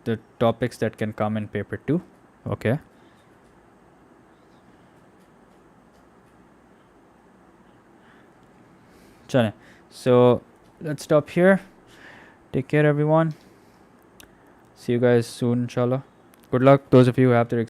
Speaker 1: the topics that can come in paper 2. Okay. Chale. So let's stop here. Take care, everyone. See you guys soon, inshallah. Good luck, those of you who have their